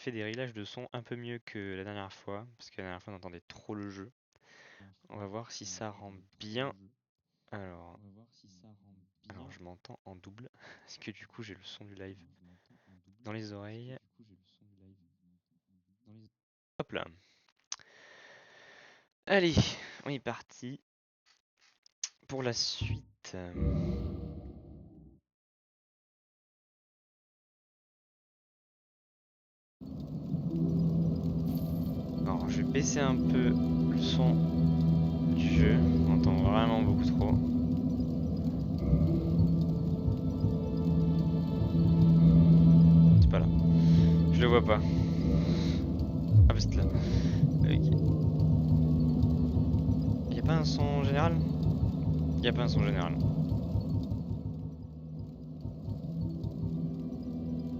fait des réglages de son un peu mieux que la dernière fois, parce que la dernière fois on entendait trop le jeu. On va voir si ça rend bien. Alors, je m'entends en double, parce que du coup j'ai le son du live dans les oreilles. Hop là. Allez, on est parti pour la suite. Alors, je vais baisser un peu le son du jeu. On entend vraiment beaucoup trop. C'est pas là. Je le vois pas. Ah, bah c'est là. Ok. Y a pas un son général? Y a pas un son général.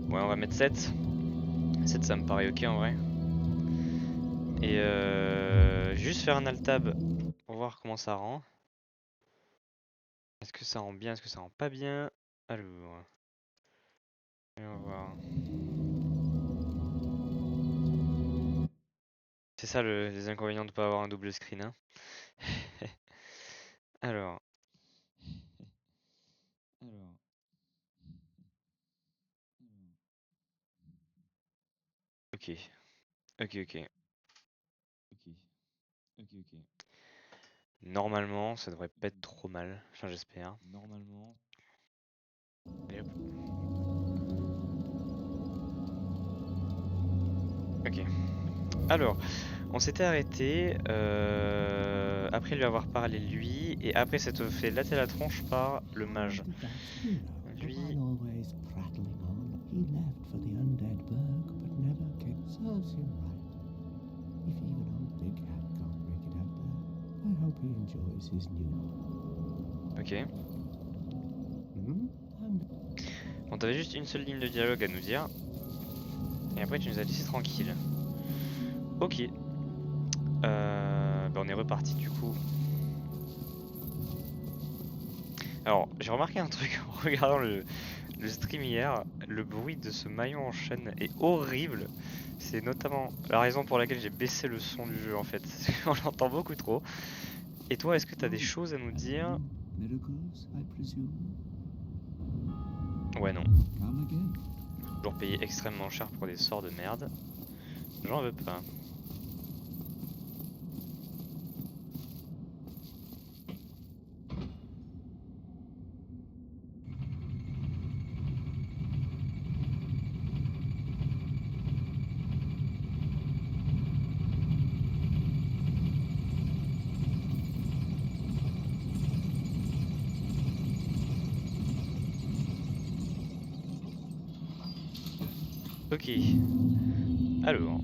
Ouais, on va mettre 7. 7, ça me paraît ok en vrai. Et juste faire un alt-tab pour voir comment ça rend. Est-ce que ça rend bien? Est-ce que ça rend pas bien? Alors, on va voir. C'est ça les inconvénients de pas avoir un double screen, hein. Alors, ok, ok. Normalement, ça devrait pas être trop mal. Enfin, j'espère. Et hop. Ok. Alors, on s'était arrêté après lui avoir parlé lui, et après s'être fait latter la tronche par le mage. Lui, always prattling on. He left for the undead burg, but never came. Serves him right. If even old Big Hat can't make it out there, I hope he enjoys his new. ok. Bon, t'avais juste une seule ligne de dialogue à nous dire, et après tu nous as laissé tranquille. Ok. Bah on est reparti du coup. Alors, j'ai remarqué un truc en regardant le stream hier, le bruit de ce maillon en chaîne est horrible. C'est notamment la raison pour laquelle j'ai baissé le son du jeu en fait. On l'entend beaucoup trop. Et toi, est-ce que tu as des choses à nous dire? Miracles, I presume. Ouais, non. Come again. Toujours payé extrêmement cher pour des sorts de merde. J'en veux pas. Ok. Alors.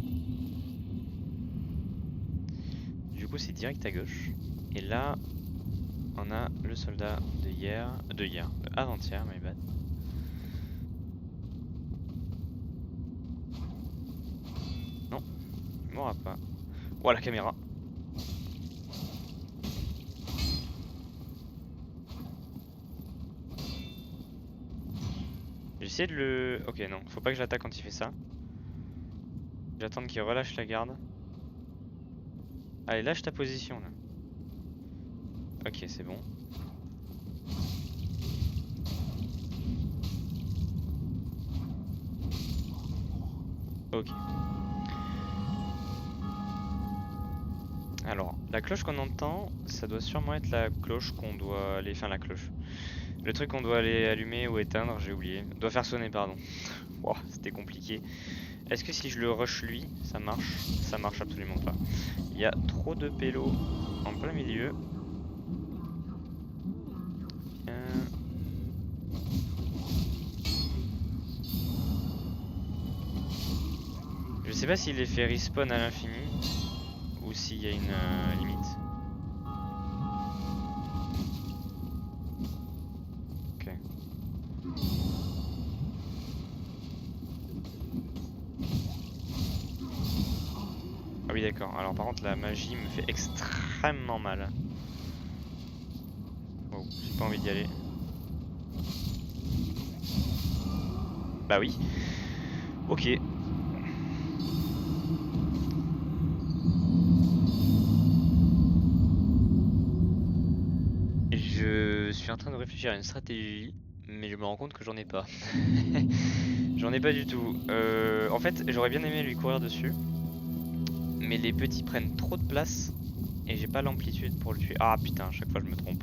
Du coup, c'est direct à gauche. Et là, on a le soldat de hier. De avant-hier, my bad. Non, il m'aura pas. Oh, la caméra. J'essaie de le... Ok, non, faut pas que j'attaque quand il fait ça. J'attends qu'il relâche la garde. Allez, lâche ta position là. Ok, c'est bon. Ok. Alors, la cloche qu'on entend, ça doit sûrement être la cloche qu'on doit aller... Enfin, la cloche. Le truc qu'on doit aller allumer ou éteindre, j'ai oublié. Doit faire sonner, pardon. Wow, c'était compliqué. Est-ce que si je le rush lui, ça marche? Ça marche absolument pas. Il y a trop de pélos en plein milieu. Je sais pas s'il les fait respawn à l'infini ou s'il y a une limite. Ok. Ah oui d'accord, alors par contre la magie me fait extrêmement mal. Oh, j'ai pas envie d'y aller. Bah oui. Ok. train de réfléchir à une stratégie, mais je me rends compte que j'en ai pas. J'en ai pas du tout. En fait, j'aurais bien aimé lui courir dessus, mais les petits prennent trop de place et j'ai pas l'amplitude pour le tuer. Ah putain, à chaque fois je me trompe.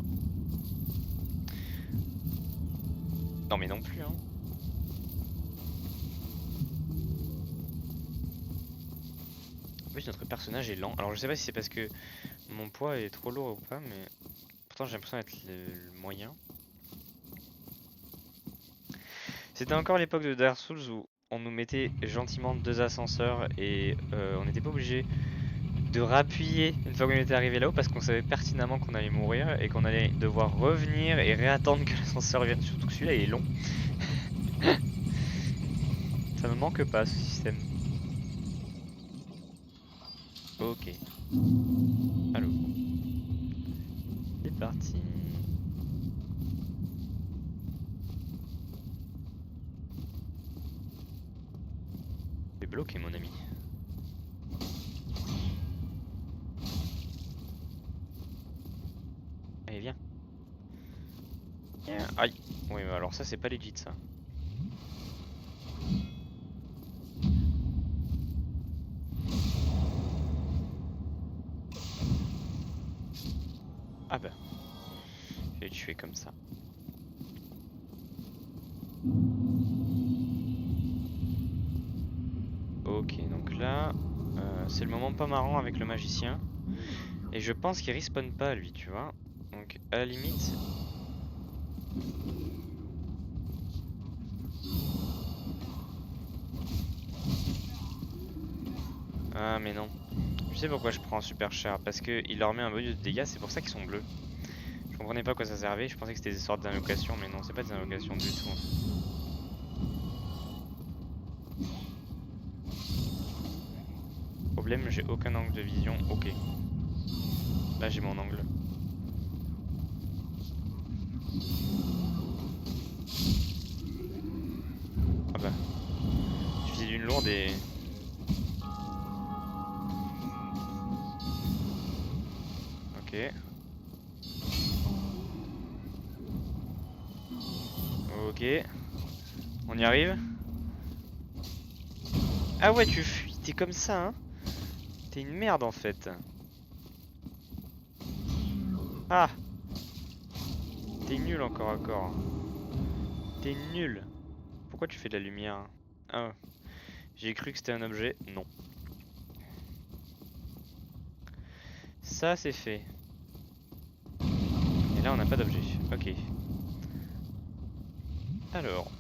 Non mais non plus hein. En plus notre personnage est lent. Alors je sais pas si c'est parce que mon poids est trop lourd ou pas, mais pourtant j'ai l'impression d'être le moyen. C'était encore l'époque de Dark Souls où on nous mettait gentiment 2 ascenseurs et on n'était pas obligé de rappuyer une fois qu'on était arrivé là-haut parce qu'on savait pertinemment qu'on allait mourir et qu'on allait devoir revenir et réattendre que l'ascenseur vienne, surtout que celui-là il est long. Ça me manque pas ce système. Ok. Allô. C'est parti. T'es bloqué mon ami. Allez viens. Viens. Aïe. Oui mais alors ça c'est pas legit ça. Ah bah. Je vais le tuer comme ça. Ok donc là c'est le moment pas marrant avec le magicien. Et je pense qu'il respawn pas lui tu vois. Donc à la limite. Ah mais non. Tu sais pourquoi je prends super cher? Parce qu'il leur met un bonus de dégâts, c'est pour ça qu'ils sont bleus. Je comprenais pas à quoi ça servait, je pensais que c'était des sortes d'invocations, mais non, c'est pas des invocations du tout en fait. Problème, j'ai aucun angle de vision, ok. Là j'ai mon angle. Ah bah. Il suffisait d'une lourde et... Ok. Ok. On y arrive? Ah ouais, tu fuis, t'es comme ça, hein? T'es une merde en fait. Ah! T'es nul encore à corps. T'es nul. Pourquoi tu fais de la lumière? Ah, j'ai cru que c'était un objet. Non. Ça c'est fait. Et là on n'a pas d'objet. Ok. Alors.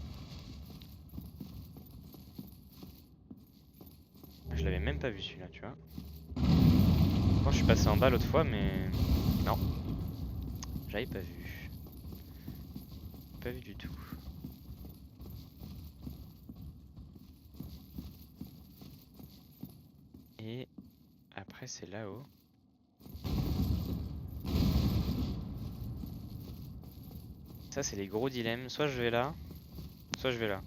Je l'avais même pas vu celui-là, tu vois. Moi je suis passé en bas l'autre fois, mais... Non. J'avais pas vu. Pas vu du tout. Et après c'est là-haut. Ça c'est les gros dilemmes. Soit je vais là, soit je vais là.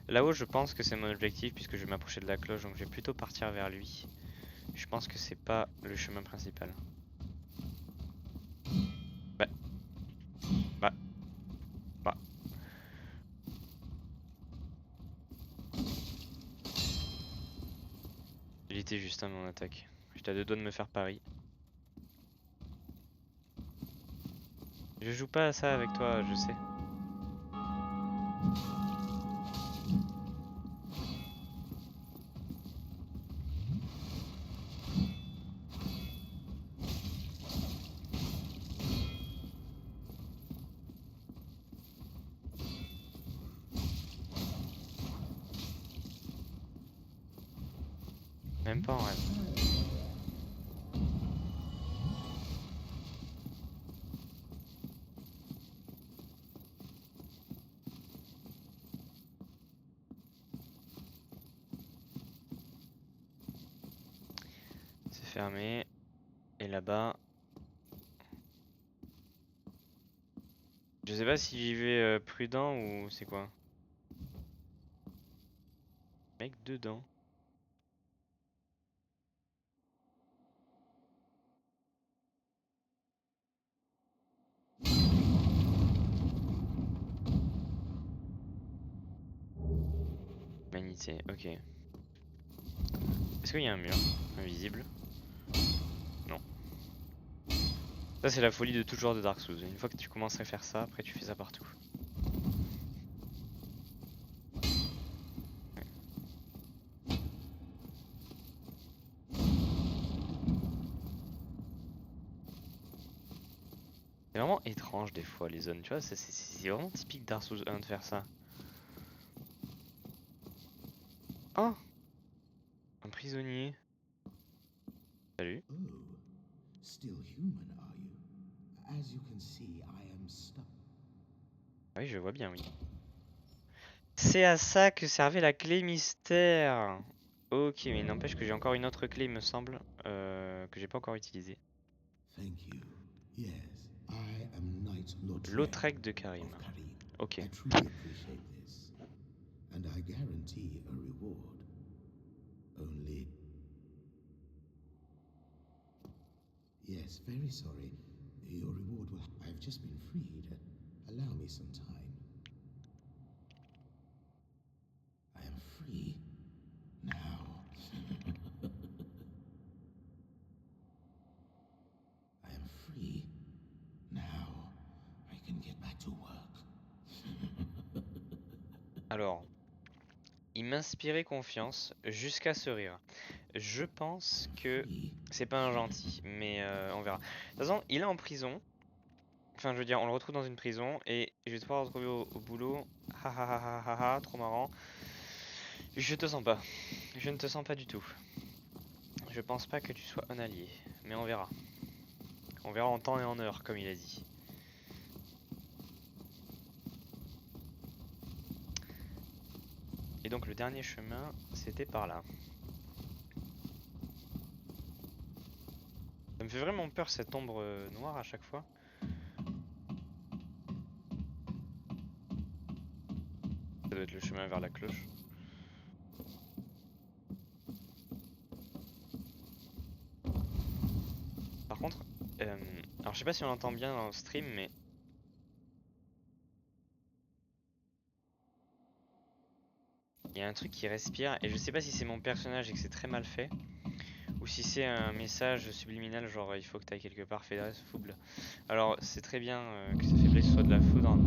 Là-haut je pense que c'est mon objectif puisque je vais m'approcher de la cloche, donc je vais plutôt partir vers lui. Je pense que c'est pas le chemin principal. Bah. Bah. Bah. Il était juste à mon attaque. J'étais à 2 doigts de me faire pari. Je joue pas à ça avec toi, je sais. Même pas en rêve. C'est fermé. Et là-bas... Je sais pas si j'y vais prudent ou c'est quoi. Mec dedans. humanité, ok. Est-ce qu'il y a un mur invisible? Non. Ça c'est la folie de tout joueur de Dark Souls. Une fois que tu commences à faire ça, après tu fais ça partout. C'est vraiment étrange des fois les zones, tu vois, c'est vraiment typique Dark Souls 1 de faire ça. Oh! Un prisonnier. Salut. Oh, still human, are you? As you can see, I am stuck. Ah oui, je vois bien, oui. C'est à ça que servait la clé mystère. Ok, mais il n'empêche que j'ai encore une autre clé, il me semble, que j'ai pas encore utilisée. Thank you. Yes, I am Knight Lautrec Lautrec de Karim. of Karim. Ok. I truly appreciate this, and I guarantee a reward. Only... Yes, very sorry. Your reward will... I've just been freed. Allow me some time. I am free now. I am free now. I can get back to work. Alors, il m'inspirait confiance jusqu'à ce rire. Je pense que c'est pas un gentil, mais on verra. De toute façon, il est en prison. Enfin, je veux dire, on le retrouve dans une prison et je vais te pouvoir retrouver au boulot. Ha ha ha ha ha ha, trop marrant. Je te sens pas. Je ne te sens pas du tout. Je pense pas que tu sois un allié, mais on verra. On verra en temps et en heure, comme il a dit. Et donc le dernier chemin, c'était par là. Ça me fait vraiment peur cette ombre noire à chaque fois. Ça doit être le chemin vers la cloche. Par contre, alors je sais pas si on entend bien dans le stream, mais il y a un truc qui respire et je sais pas si c'est mon personnage et que c'est très mal fait ou si c'est un message subliminal genre il faut que tu ailles quelque part, fais la fouble. Alors c'est très bien que ça faiblesse soit de la foudre,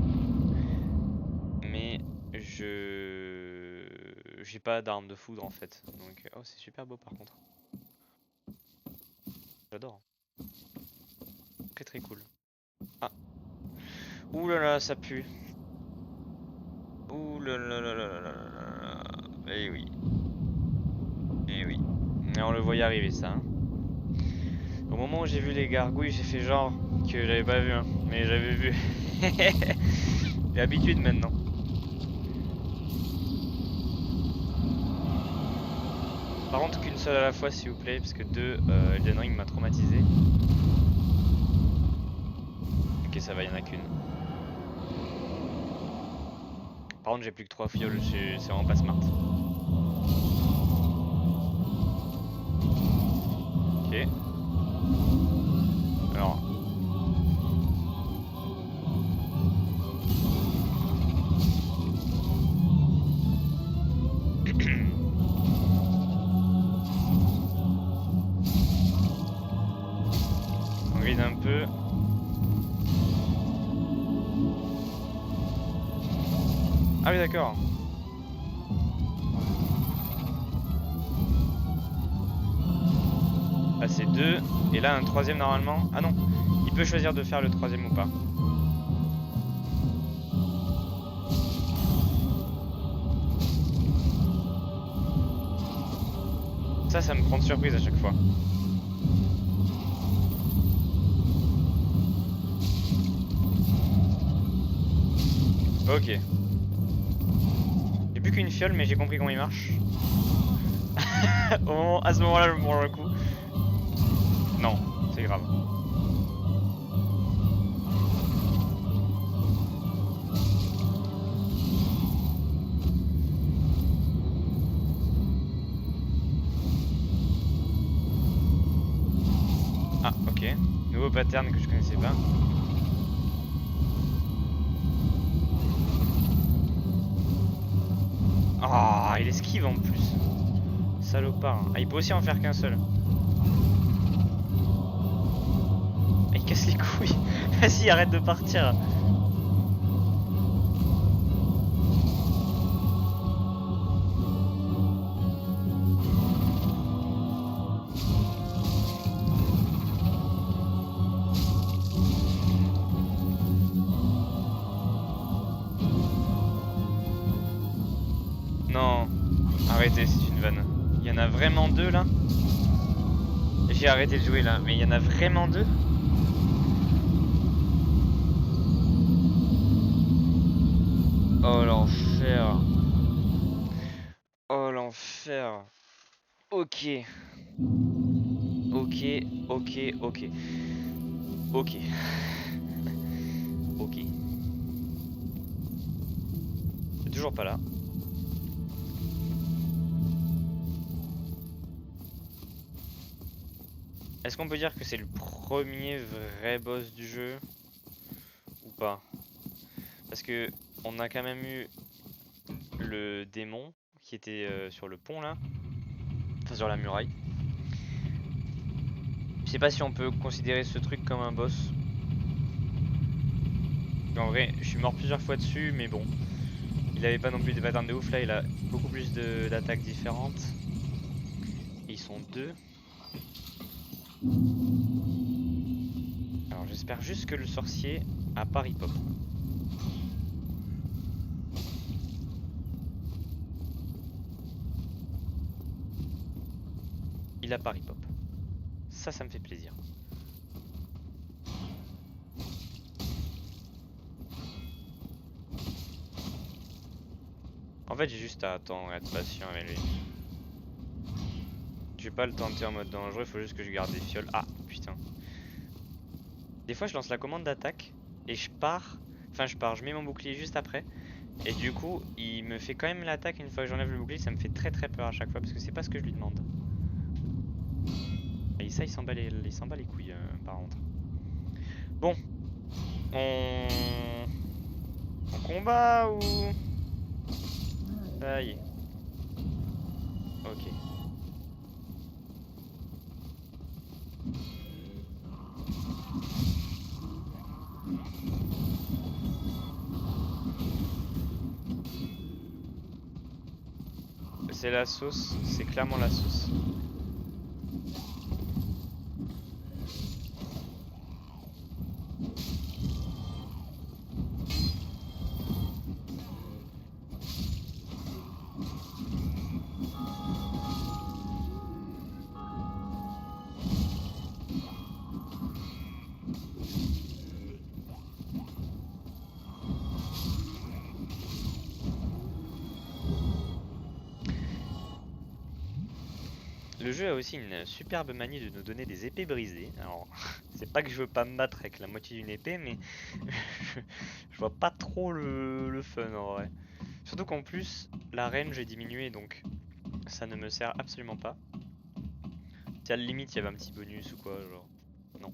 mais j'ai pas d'arme de foudre en fait. Donc oh c'est super beau par contre. J'adore. Très très cool. Ah. Ouh là là, ça pue. Ouh là là là là là là là. Eh oui. Eh oui. Et on le voyait arriver ça. Hein. Au moment où j'ai vu les gargouilles, j'ai fait genre que j'avais pas vu, hein. Mais j'avais vu. J'ai l'habitude maintenant. Par contre qu'une seule à la fois s'il vous plaît, parce que deux, Elden Ring m'a traumatisé. Ok ça va, il y en a qu'une. Par contre j'ai plus que 3 fioles, c'est vraiment pas smart. Ok. Alors. On vide un peu. Ah oui d'accord. Là c'est 2 et là un troisième normalement. Ah non, il peut choisir de faire le troisième ou pas. Ça me prend de surprise à chaque fois. Ok. J'ai plus qu'une fiole mais j'ai compris comment il marche. À ce moment-là, je me prends un coup. Non, c'est grave. Ah, ok. Nouveau pattern que je connaissais pas. Oh, il esquive en plus. Salopard. Ah, il peut aussi en faire qu'un seul. Ah, il casse les couilles. Vas-y, arrête de partir. Non, arrêtez, c'est une vanne. Il y en a vraiment deux là? J'ai arrêté de jouer là, mais il y en a vraiment deux? Oh l'enfer. Oh l'enfer. Ok. Ok, ok, ok. Ok. Ok. C'est toujours pas là. Est-ce qu'on peut dire que c'est le premier vrai boss du jeu? Ou pas? Parce que on a quand même eu le démon qui était sur le pont là. Enfin sur la muraille. Je sais pas si on peut considérer ce truc comme un boss. En vrai, je suis mort plusieurs fois dessus, mais bon. Il avait pas non plus des patterns de ouf, là il a beaucoup plus d'attaques différentes. Et ils sont deux. Alors j'espère juste que le sorcier a pas ripop. Il a pas ripop. Ça me fait plaisir. En fait j'ai juste à attendre et être patient avec lui. Je vais pas le tenter en mode dangereux, faut juste que je garde des fioles. Ah putain. Des fois je lance la commande d'attaque et je pars. Enfin je mets mon bouclier juste après. Et du coup il me fait quand même l'attaque une fois que j'enlève le bouclier. Ça me fait très peur à chaque fois parce que c'est pas ce que je lui demande. Et ça il s'en bat les couilles par contre. Bon. On combat ou... Ça y est. Ok. C'est la sauce, c'est clairement la sauce. Le jeu a aussi une superbe manie de nous donner des épées brisées. Alors, c'est pas que je veux pas me battre avec la moitié d'une épée, mais je vois pas trop le fun en vrai. Surtout qu'en plus, la range est diminuée, donc ça ne me sert absolument pas. Tiens, à la limite, il y avait un petit bonus ou quoi, genre. Non.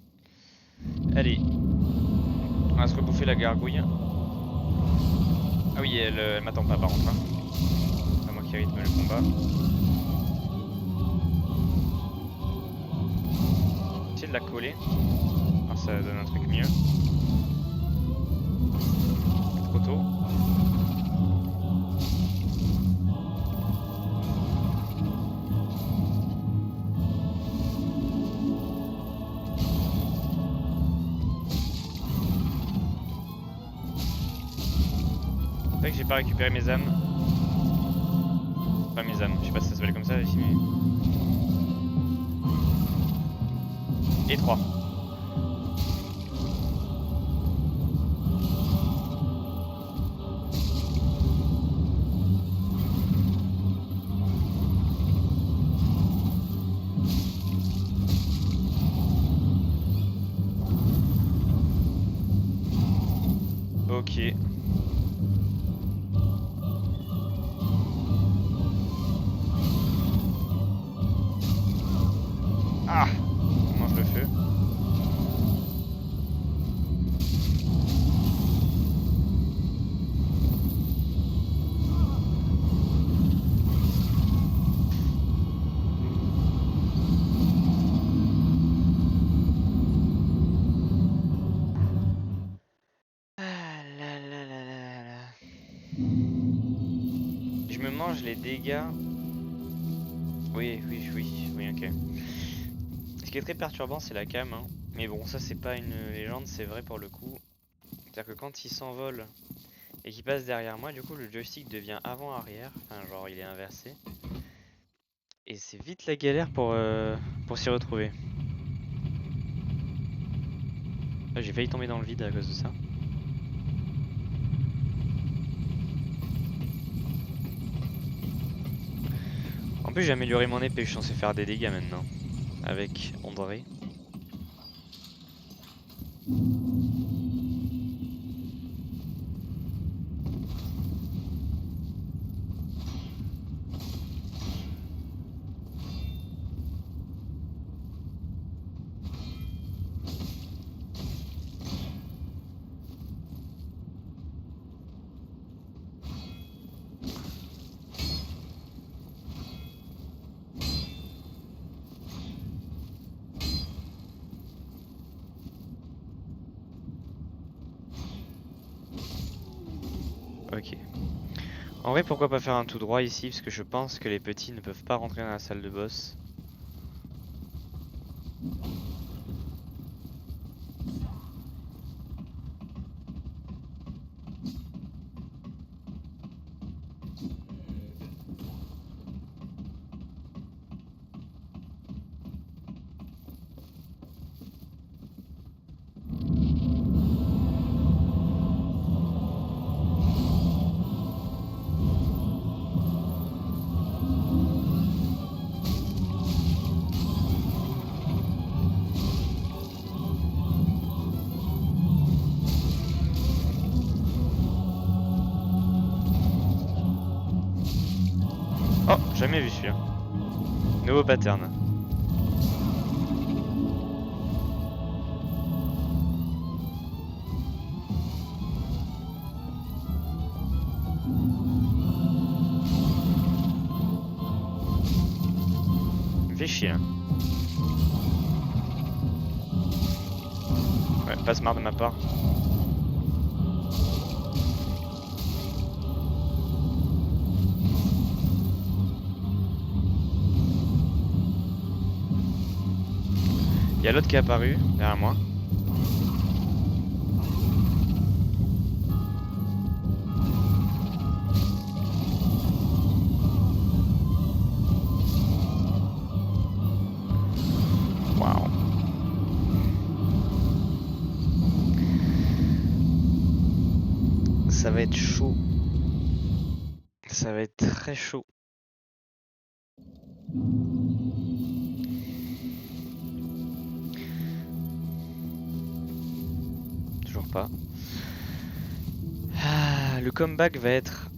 Allez. On va se rebouffer la gargouille. Ah oui, elle m'attend pas par contre. Hein. C'est moi qui rythme le combat. Essayer de la coller. Alors ça donne un truc mieux. Trop tôt. C'est vrai que j'ai pas récupéré mes âmes. Pas mes âmes, je sais pas si ça s'appelle comme ça ici, mais... Et 3. Ok. Ah, on mange le feu. les dégâts... Oui, ok. Ce qui est très perturbant, c'est la cam, hein. Mais bon, ça c'est pas une légende, c'est vrai pour le coup. C'est-à-dire que quand il s'envole et qu'il passe derrière moi, du coup le joystick devient avant-arrière. Enfin, genre il est inversé. Et c'est vite la galère pour s'y retrouver. Ah, j'ai failli tomber dans le vide à cause de ça. En plus j'ai amélioré mon épée, je suis censé faire des dégâts maintenant. Avec André. Ok. En vrai, pourquoi pas faire un tout droit ici, parce que je pense que les petits ne peuvent pas rentrer dans la salle de boss. Oh, jamais vu celui-là. Nouveau pattern. Il me fait chier. Hein. Ouais, pas smart de ma part. Il y a l'autre qui est apparu derrière moi. Waouh. Ça va être chaud. Ça va être très chaud. Toujours pas. Ah, le comeback va être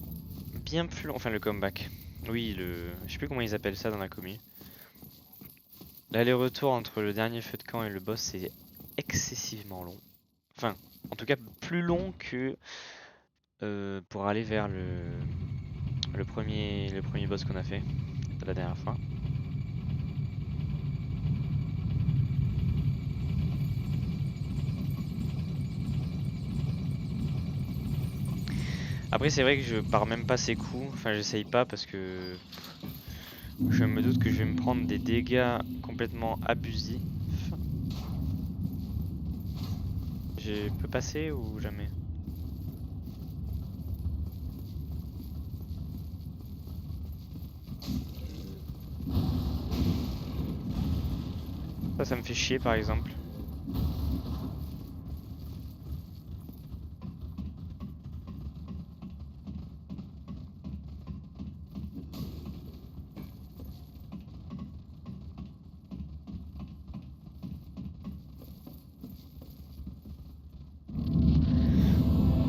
bien plus long. Enfin, le comeback. Oui, je sais plus comment ils appellent ça dans la commune. L'aller-retour entre le dernier feu de camp et le boss, c'est excessivement long. Enfin, en tout cas, plus long que pour aller vers le premier boss qu'on a fait la dernière fois. Après, c'est vrai que je pars même pas ses coups. Enfin, j'essaye pas parce que je me doute que je vais me prendre des dégâts complètement abusifs. Je peux passer ou jamais? Ça me fait chier par exemple.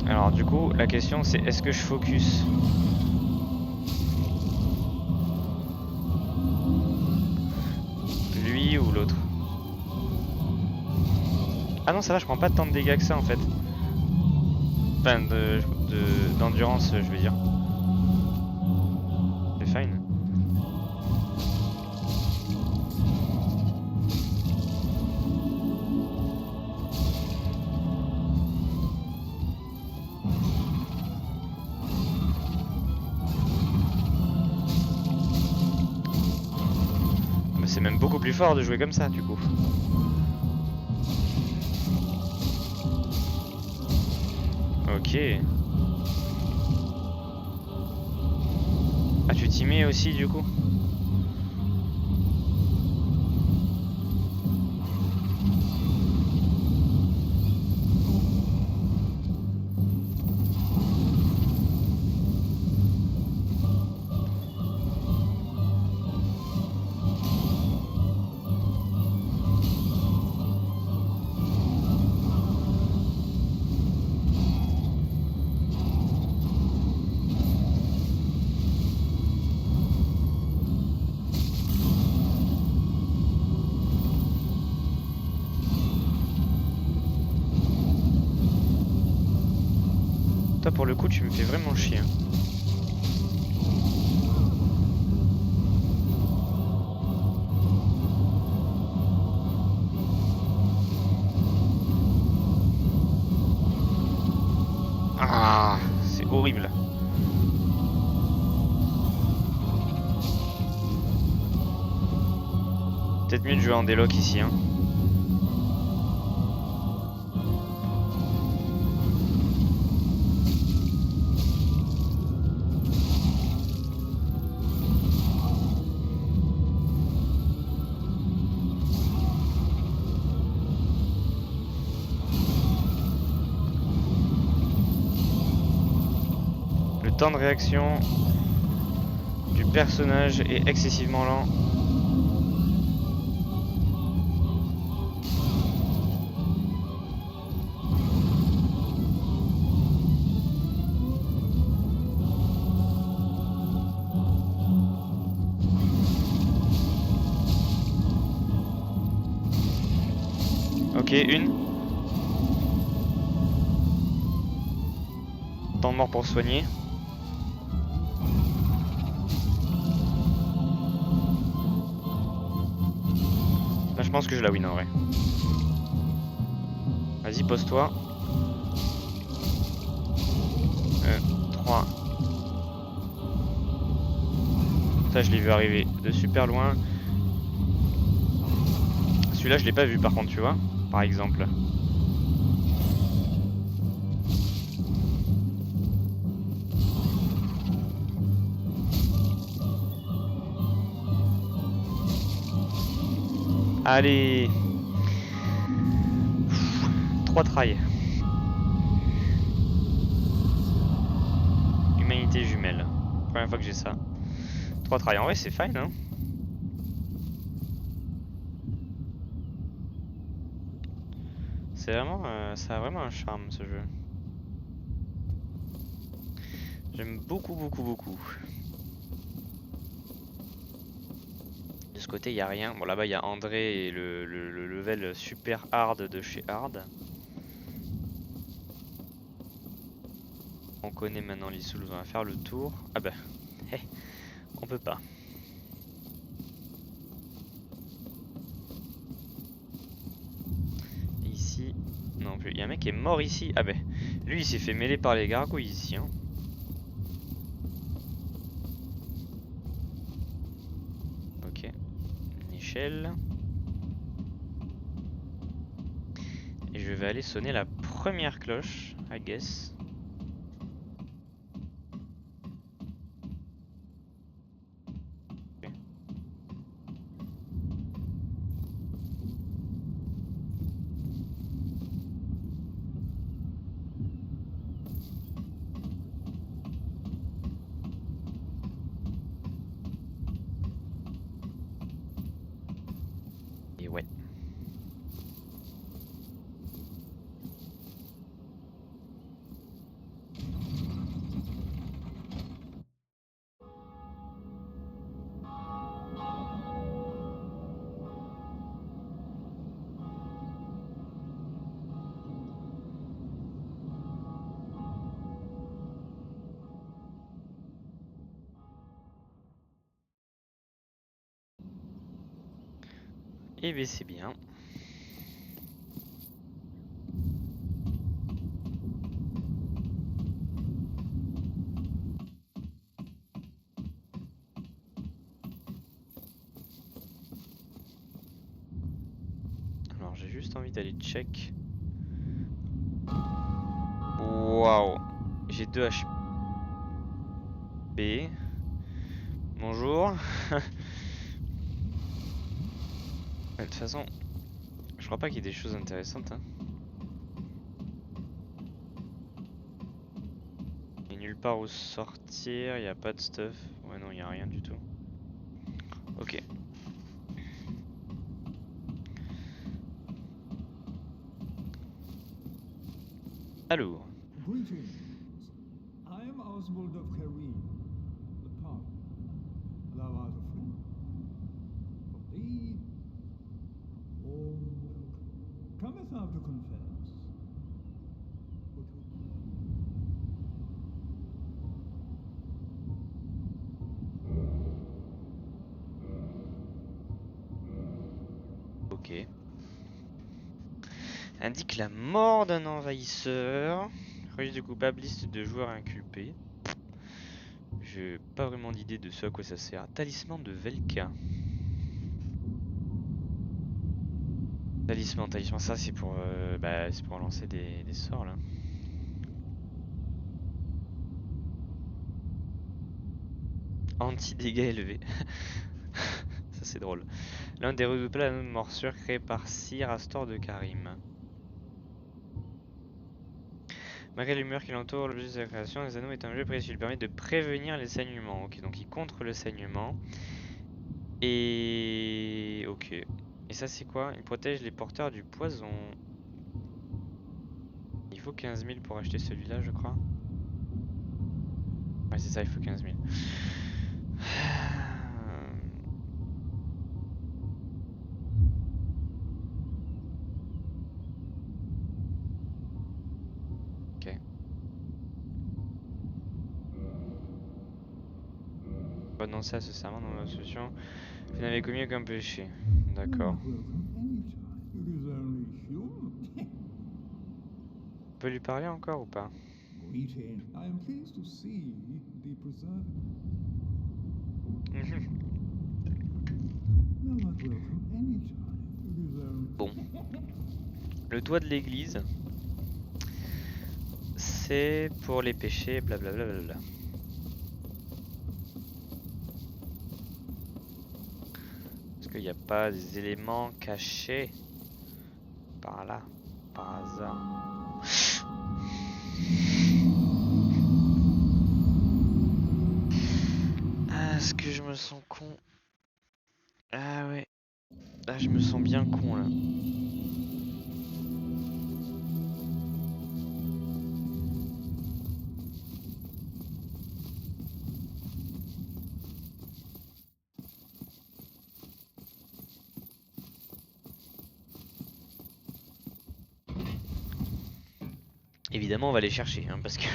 Alors du coup, la question c'est est-ce que je focus lui ou l'autre? Ah non, ça va, je prends pas tant de dégâts que ça en fait. Enfin, d'endurance, je veux dire. C'est fine. C'est même beaucoup plus fort de jouer comme ça, du coup. Ok. Ah, tu t'y mets aussi, du coup? Toi, pour le coup, tu me fais vraiment chier. Hein. Ah, c'est horrible. Peut-être mieux de jouer en déloc ici. Hein. Le temps de réaction du personnage est excessivement lent. Ok, une. Temps de mort pour soigner. Là, je pense que je la win en vrai. Vas-y, pose-toi. 3. Ça, je l'ai vu arriver de super loin. Celui-là, je l'ai pas vu par contre, tu vois. Par exemple. Allez. 3 tries. Humanité jumelle. Première fois que j'ai ça. 3 tries. En vrai, c'est fine, hein. C'est vraiment, ça a vraiment un charme ce jeu. J'aime beaucoup, beaucoup, beaucoup. De ce côté, il n'y a rien. Bon, là-bas, il y a André et le level super hard de chez Hard. On connaît maintenant l'Issoul, on va faire le tour. Ah bah, on peut pas. Ici, non plus. Il y a un mec qui est mort ici. Ah bah, lui il s'est fait mêler par les gargouilles ici. Hein. Ok, une échelle. Et je vais aller sonner la première cloche, I guess. Et ouais. Et ben c'est bien. j'ai juste envie d'aller check. Waouh, j'ai 2 HP. Bonjour. De toute façon, je crois pas qu'il y ait des choses intéressantes. Hein. Il y a nulle part où sortir, il n'y a pas de stuff. Ouais, non, il n'y a rien du tout. Ok. Alors. Greetings. I am Oswald of Careem, the Park. Thou art a friend. For thee, all milk cometh thou to confess. But Ok. Indique la mort d'un envahisseur. Registre de coupable, liste de joueurs inculpés. J'ai pas vraiment d'idée de ce à quoi ça sert. Talisman de Velka. Talisman, ça c'est pour lancer des sorts là. Anti-dégâts élevés. Ça c'est drôle. L'un des redoutables anneaux de morsure créé par Sir Astor de Karim. Malgré les murs qui l'entourent, l'objet de sa création, les anneaux est un objet précieux. Il permet de prévenir les saignements. Ok, donc il contre le saignement. Et... ok. Et ça c'est quoi? Il protège les porteurs du poison. Il faut 15 000 pour acheter celui-là, je crois. Ouais, c'est ça, il faut 15 000. Ok. Renoncer à ce serment dans la solution. Vous n'avez commis aucun péché. D'accord. On peut lui parler encore ou pas? greeting. I am pleased to see the preserve. Thou art welcome anytime. It is only. Bon. Le doigt de l'église. C'est pour les péchés, blablabla. Est-ce qu'il n'y a pas des éléments cachés par là, par hasard? Ah, est-ce que je me sens con? Ah ouais. Ah, je me sens bien con là. Évidemment, on va les chercher, hein, parce que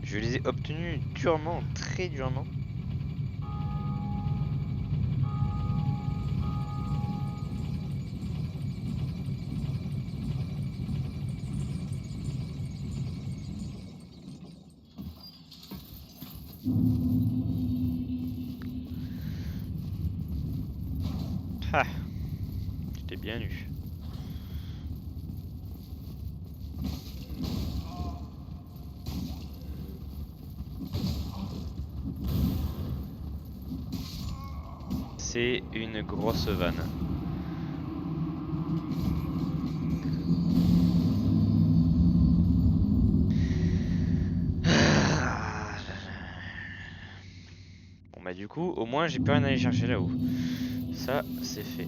je les ai obtenus durement, très durement. Ah, j'étais bien eu. C'est une grosse vanne. Bon bah du coup, au moins j'ai plus rien à aller chercher là-haut. Ça, c'est fait.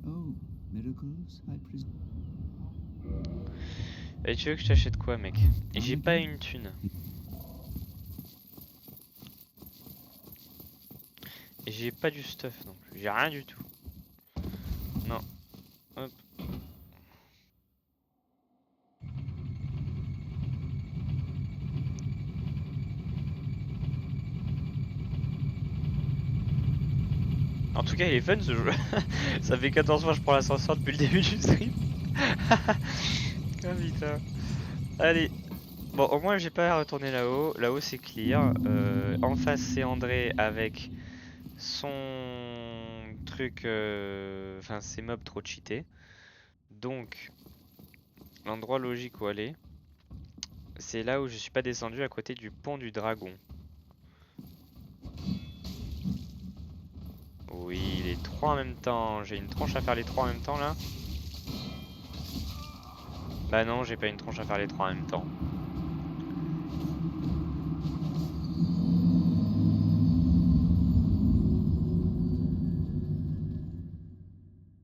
Oh, miracles, I presume. Et tu veux que je t'achète quoi, mec? Et j'ai pas une thune. Et j'ai pas du stuff non plus. J'ai rien du tout. Non. Hop. En tout cas, il est fun ce jeu. Ça fait 14 fois que je prends l'ascenseur depuis le début du stream. Ah putain. Allez. Bon, au moins j'ai pas à retourner là-haut. Là-haut c'est clear. En face c'est André avec son truc, enfin ses mobs trop cheatés. Donc l'endroit logique où aller, c'est là où je suis pas descendu à côté du pont du dragon. Oui, les trois en même temps. J'ai une tronche à faire les trois en même temps là. Bah non, j'ai pas une tronche à faire les trois en même temps.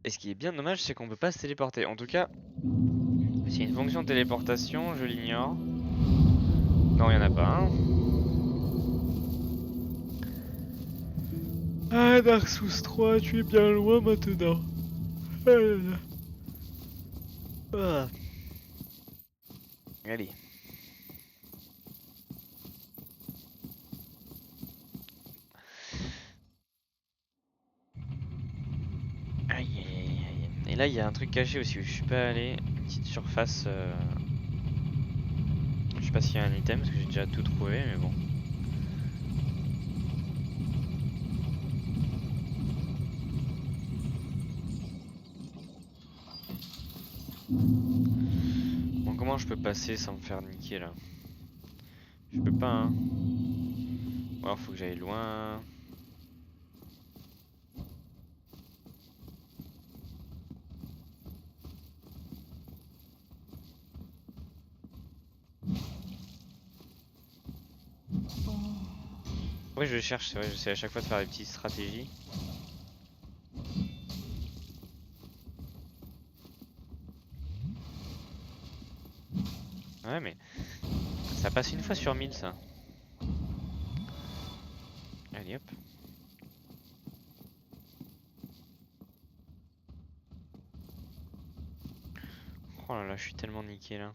Et ce qui est bien dommage, c'est qu'on peut pas se téléporter. En tout cas, s'il y a une fonction de téléportation, je l'ignore. Non, il y en a pas. Hein. Ah, Dark Souls 3, tu es bien loin maintenant. Ah. Allez. Aïe aïe aïe aïe. Et là, il y a un truc caché aussi où je suis pas allé. Une petite surface. Je sais pas s'il y a un item parce que j'ai déjà tout trouvé, mais bon. Bon, comment je peux passer sans me faire niquer là? Je peux pas, hein. Ou alors faut que j'aille loin. Ouais, je cherche, c'est vrai, j'essaie à chaque fois de faire des petites stratégies. Ouais, mais ça passe une fois sur 1000 ça. Allez hop. Oh là là, je suis tellement niqué là.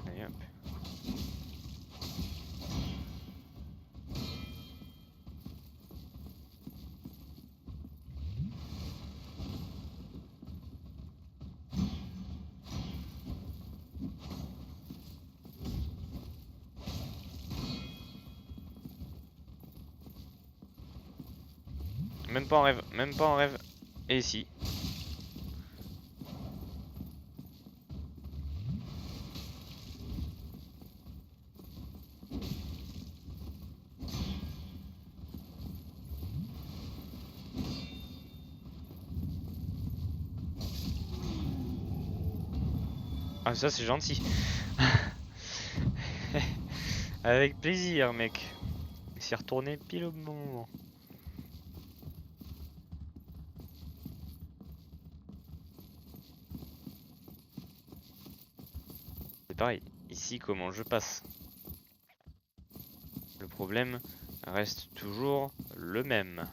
Allez hop. Même pas en rêve, même pas en rêve. Et si. Ah ça c'est gentil. Avec plaisir mec. Il s'est retourné pile au bon moment. C'est pareil, ici comment je passe? Le problème reste toujours le même.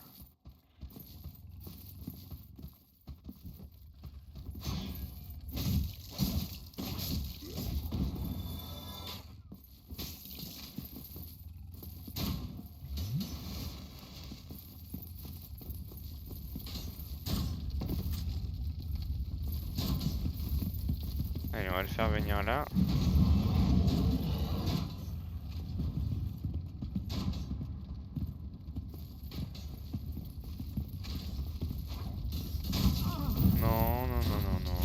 Allez, on va le faire venir là. Non, non, non, non, non.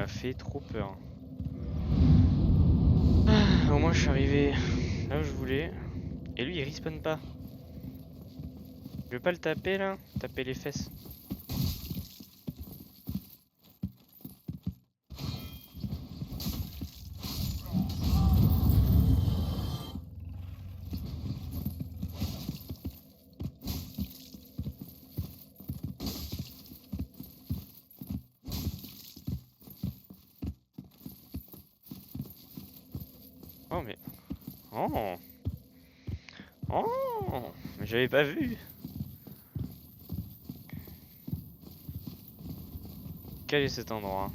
m'a fait trop peur. Au moins je suis arrivé là où je voulais. Et lui il respawn pas. Je veux pas le taper là? Taper les fesses. Oh mais... Oh! Oh! Mais j'avais pas vu! Quel est cet endroit?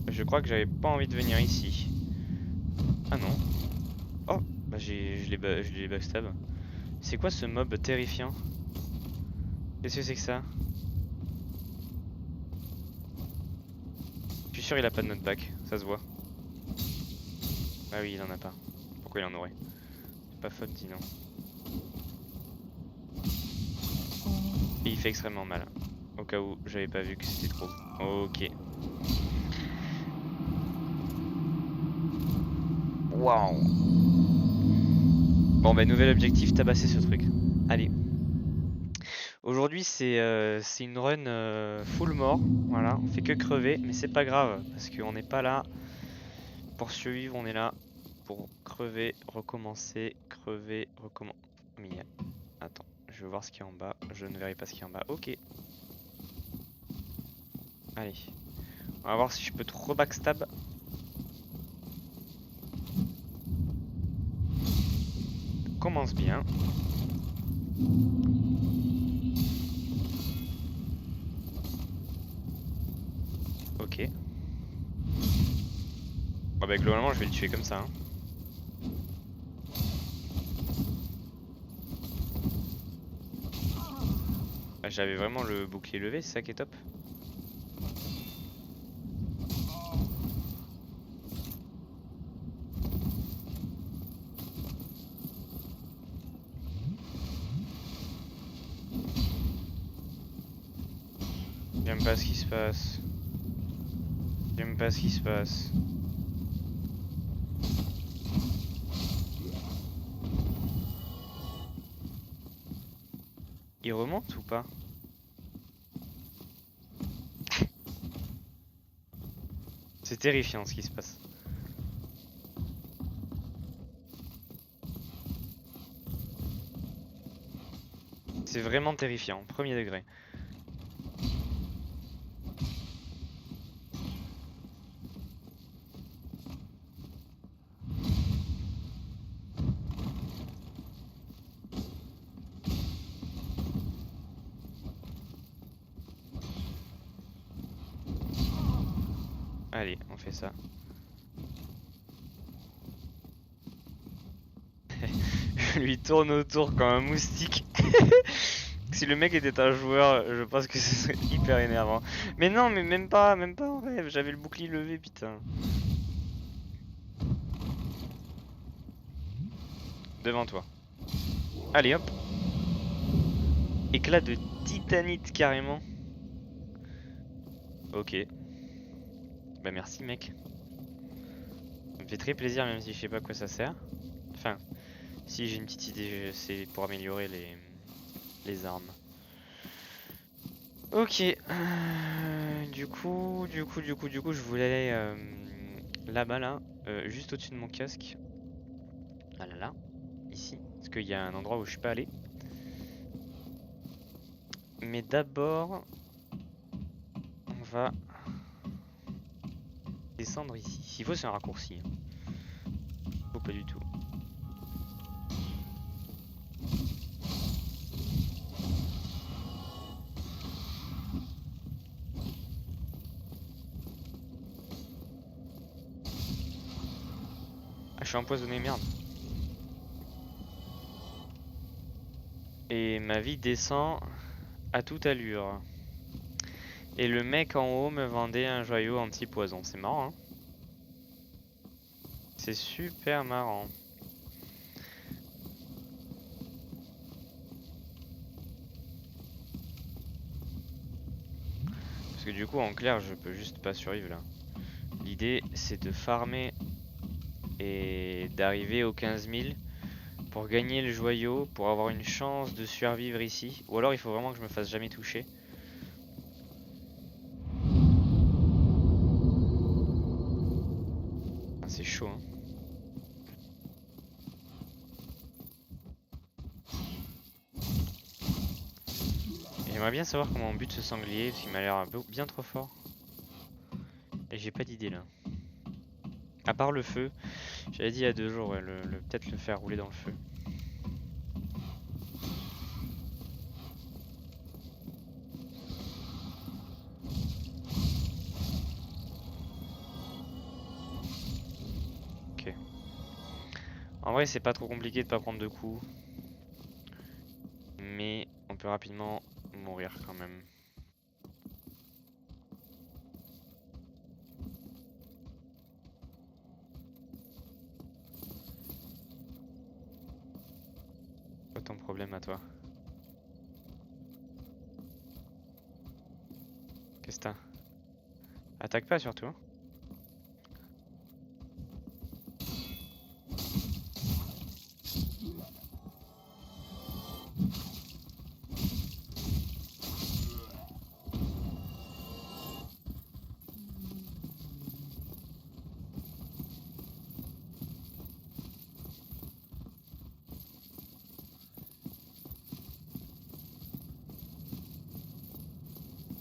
Je crois que j'avais pas envie de venir ici. Ah non. Oh! Bah je l'ai backstab. C'est quoi ce mob terrifiant? Qu'est-ce que c'est que ça? Je suis sûr il a pas de knockback, ça se voit. Ah oui, il en a pas. Pourquoi il en aurait? C'est pas faute dit non. Et il fait extrêmement mal. Au cas où j'avais pas vu que c'était trop. Ok. Waouh. Bon bah nouvel objectif, tabasser ce truc. Allez. Aujourd'hui c'est une run full mort. Voilà, on fait que crever, mais c'est pas grave parce qu'on n'est pas là pour survivre, on est là pour crever, recommencer, crever, recommencer. Mais attends, je veux voir ce qu'il y a en bas. Je ne verrai pas ce qu'il y a en bas. Ok. Allez. On va voir si je peux te rebackstab. Commence bien. Ok. Bon bah globalement je vais le tuer comme ça. Hein. Bah, j'avais vraiment le bouclier levé, c'est ça qui est top. J'aime pas ce qui se passe. J'aime pas ce qui se passe. Il remonte ou pas? C'est terrifiant ce qui se passe. C'est vraiment terrifiant, premier degré. Allez, on fait ça. Je lui tourne autour comme un moustique. Si le mec était un joueur, je pense que ce serait hyper énervant. Mais non, mais même pas en rêve. J'avais le bouclier levé, putain. Devant toi. Allez, hop. Éclat de titanite carrément. Ok. Bah merci mec. Ça me fait très plaisir même si je sais pas à quoi ça sert. Enfin, si j'ai une petite idée, c'est pour améliorer les armes. Ok. Du coup, je voulais aller là-bas là, juste au-dessus de mon casque. Ah là là, ici, parce qu'il y a un endroit où je suis pas allé. Mais d'abord, on va descendre ici. S'il faut, c'est un raccourci. Hein. Faut pas du tout. Ah, je suis empoisonné, merde. Et ma vie descend à toute allure. Et le mec en haut me vendait un joyau anti-poison. C'est marrant, hein? C'est super marrant. Parce que du coup en clair je peux juste pas survivre là. L'idée c'est de farmer et d'arriver aux 15 000 pour gagner le joyau, pour avoir une chance de survivre ici. Ou alors il faut vraiment que je me fasse jamais toucher. Ah, c'est chaud hein. J'aimerais bien savoir comment on bute ce sanglier, parce qu'il m'a l'air bien trop fort. Et j'ai pas d'idée là. À part le feu, j'avais dit il y a 2 jours, ouais, peut-être le faire rouler dans le feu. Ok. En vrai c'est pas trop compliqué de pas prendre de coups. Mais on peut rapidement mourir quand même. Quoi ton problème à toi? Qu'est-ce que t'as? Attaque pas surtout.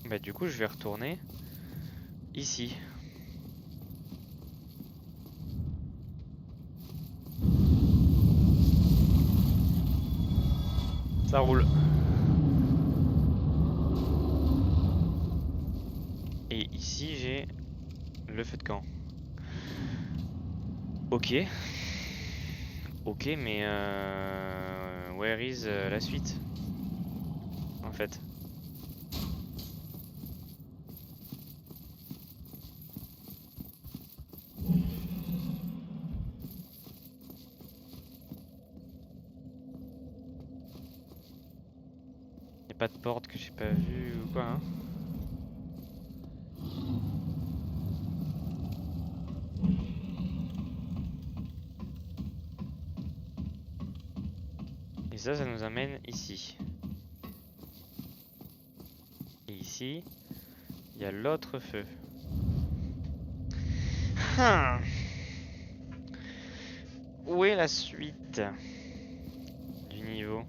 Bah du coup je vais retourner ici. Ça roule. Et ici j'ai le feu de camp. Ok. Ok mais where is la suite? En fait. Y'a pas de porte que j'ai pas vue ou quoi hein? Et ça nous amène ici. Et ici, il y a l'autre feu. Ah. Où est la suite du niveau?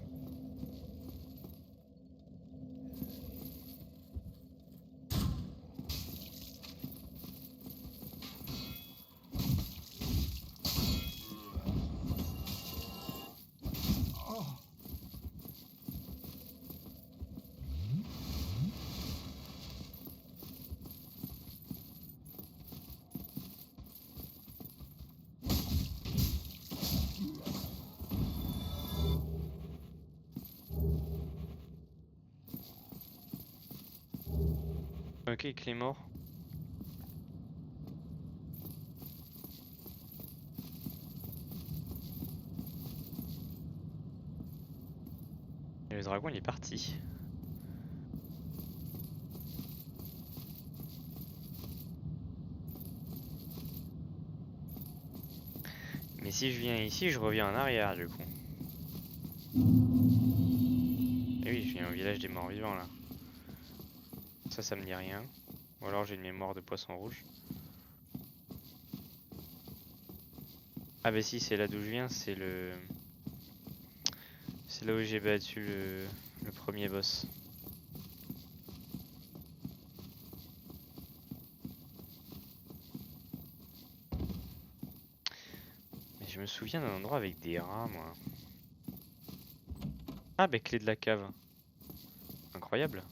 Ok, Clémor. Et le dragon il est parti. Mais si je viens ici, je reviens en arrière du coup. Et oui, je viens au village des morts vivants là. Ça me dit rien. Ou alors j'ai une mémoire de poisson rouge. Ah bah si, c'est là d'où je viens, c'est le... C'est là où j'ai battu le premier boss. Mais je me souviens d'un endroit avec des rats moi. Ah bah clé de la cave. Incroyable.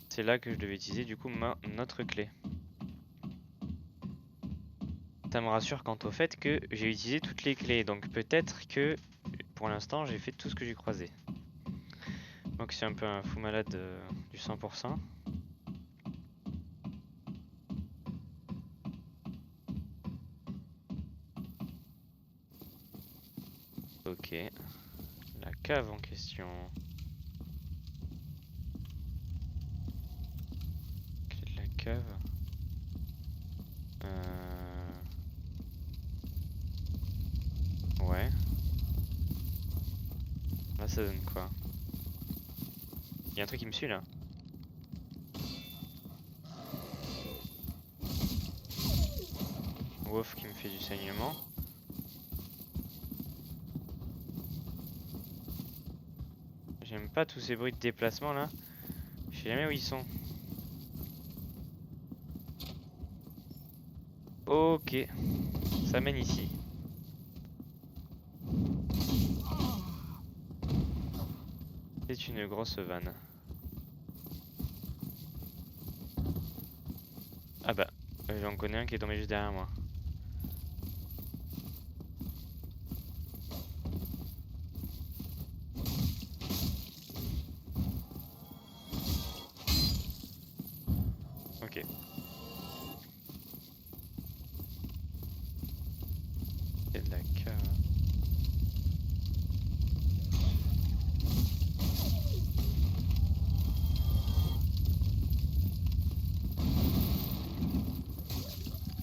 C'est là que je devais utiliser du coup notre clé. Ça me rassure quant au fait que j'ai utilisé toutes les clés, donc peut-être que pour l'instant j'ai fait tout ce que j'ai croisé. Donc c'est un peu un fou malade du 100%. Ok, la cave en question. cave. Ouais. Là ça donne quoi? Il y a un truc qui me suit là. Wolf qui me fait du saignement. J'aime pas tous ces bruits de déplacement là. Je sais jamais où ils sont. Ok. Ça mène ici. C'est une grosse vanne. Ah bah, j'en connais un qui est tombé juste derrière moi. Ok. Il y a de la cave.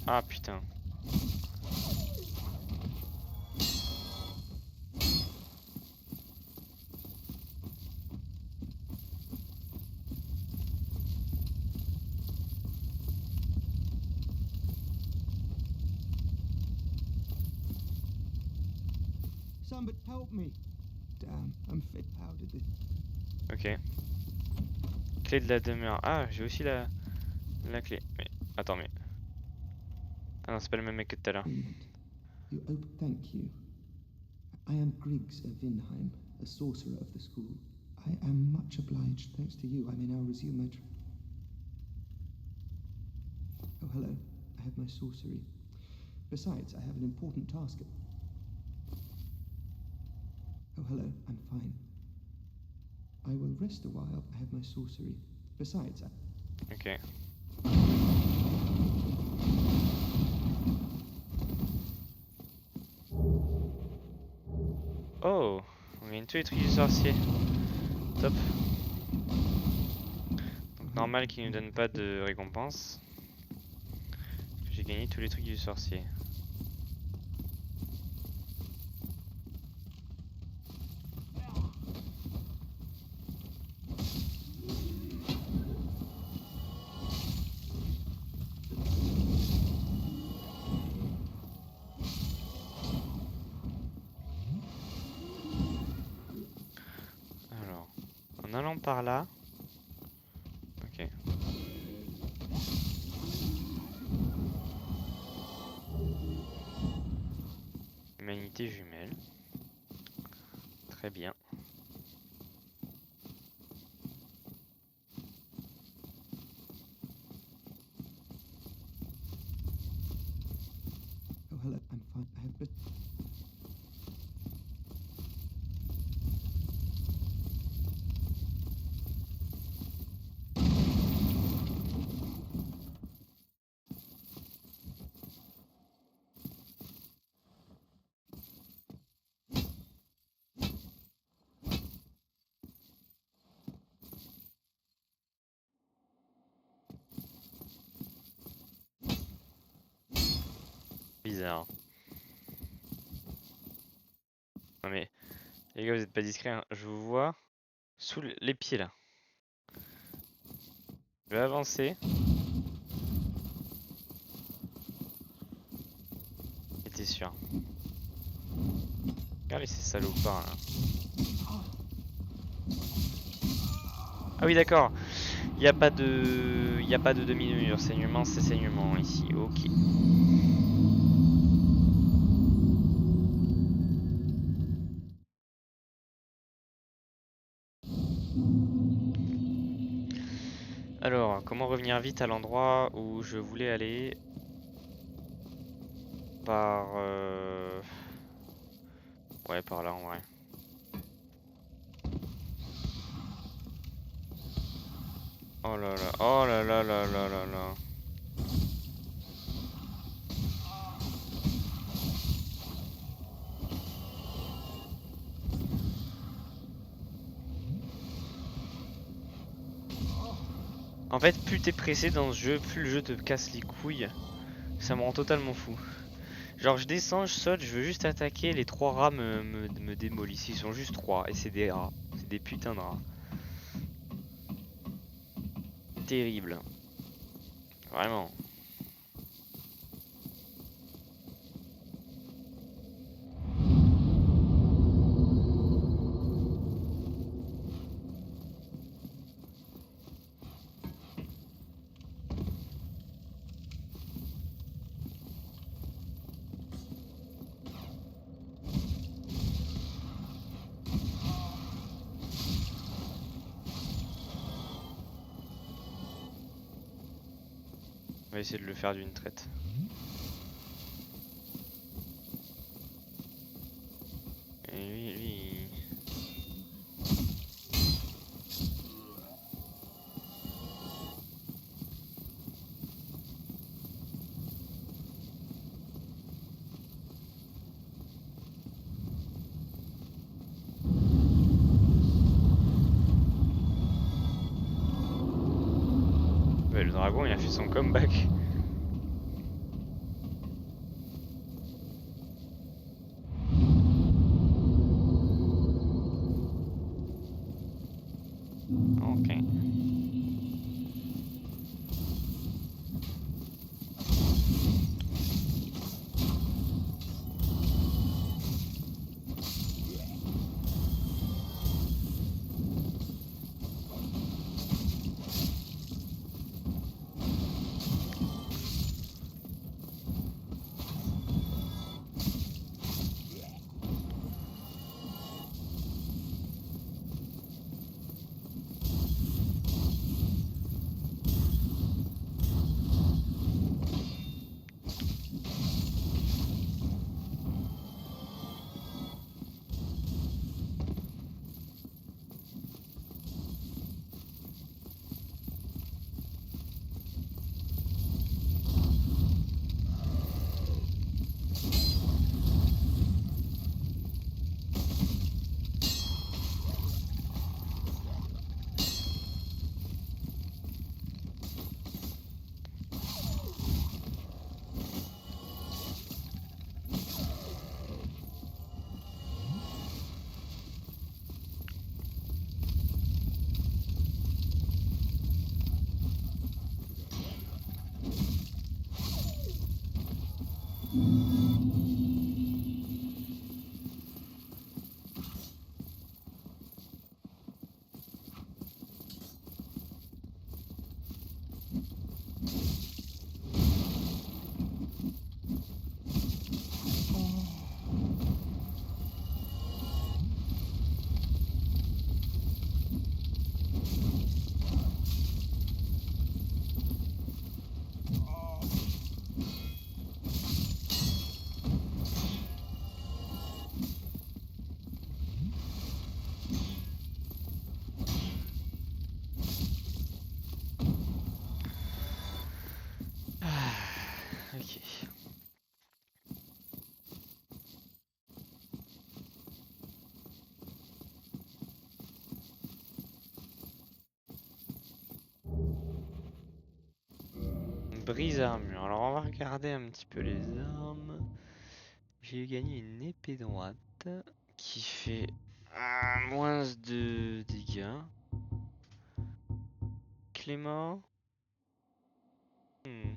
Ah putain. Somebody help me. Damn, I'm fit powdered this. Ok. Clé de la demeure. Ah, j'ai aussi la clé. Mais attends, mais. Ah non, c'est pas le même mec que tout à l'heure. Thank you. I am Griggs of Vinheim, a sorcerer of the school. I am much obliged. Thanks to you, I may now resume my Oh, hello. I have my sorcery. Besides, I have an important task. Oh, hello. I'm fine. I will rest a while. I have my sorcery. Besides, Ok. Oh, on gagne tous les trucs du sorcier. Top. Donc normal qu'il nous donne pas de récompense. J'ai gagné tous les trucs du sorcier. Alors, en allant par là. Ok. Humanité jumelle. Très bien. oh, hello. I'm fine. I have Bizarre. Non mais, les gars, vous êtes pas discrets, hein. Je vous vois sous les pieds là. Je vais avancer. J'étais sûr. Regardez ces salopards là. Ah oui d'accord. Il n'y a pas de demi-mesure. Saignement, c'est saignement ici. Ok. Alors, comment revenir vite à l'endroit où je voulais aller? Par... Ouais, par là en vrai. Oh là là, oh là là là là là là. En fait, plus t'es pressé dans ce jeu, plus le jeu te casse les couilles. Ça me rend totalement fou. Genre je descends, je saute, je veux juste attaquer, les 3 rats me démolissent. Ils sont juste 3 et c'est des rats. C'est des putains de rats. Terrible. Vraiment. On va essayer de le faire d'une traite. Et lui... Ouais, le dragon il a fait son comeback. Ok. Ok. Brise armure. Alors on va regarder un petit peu les armes. J'ai gagné une épée droite qui fait moins de dégâts. Clément. Hmm.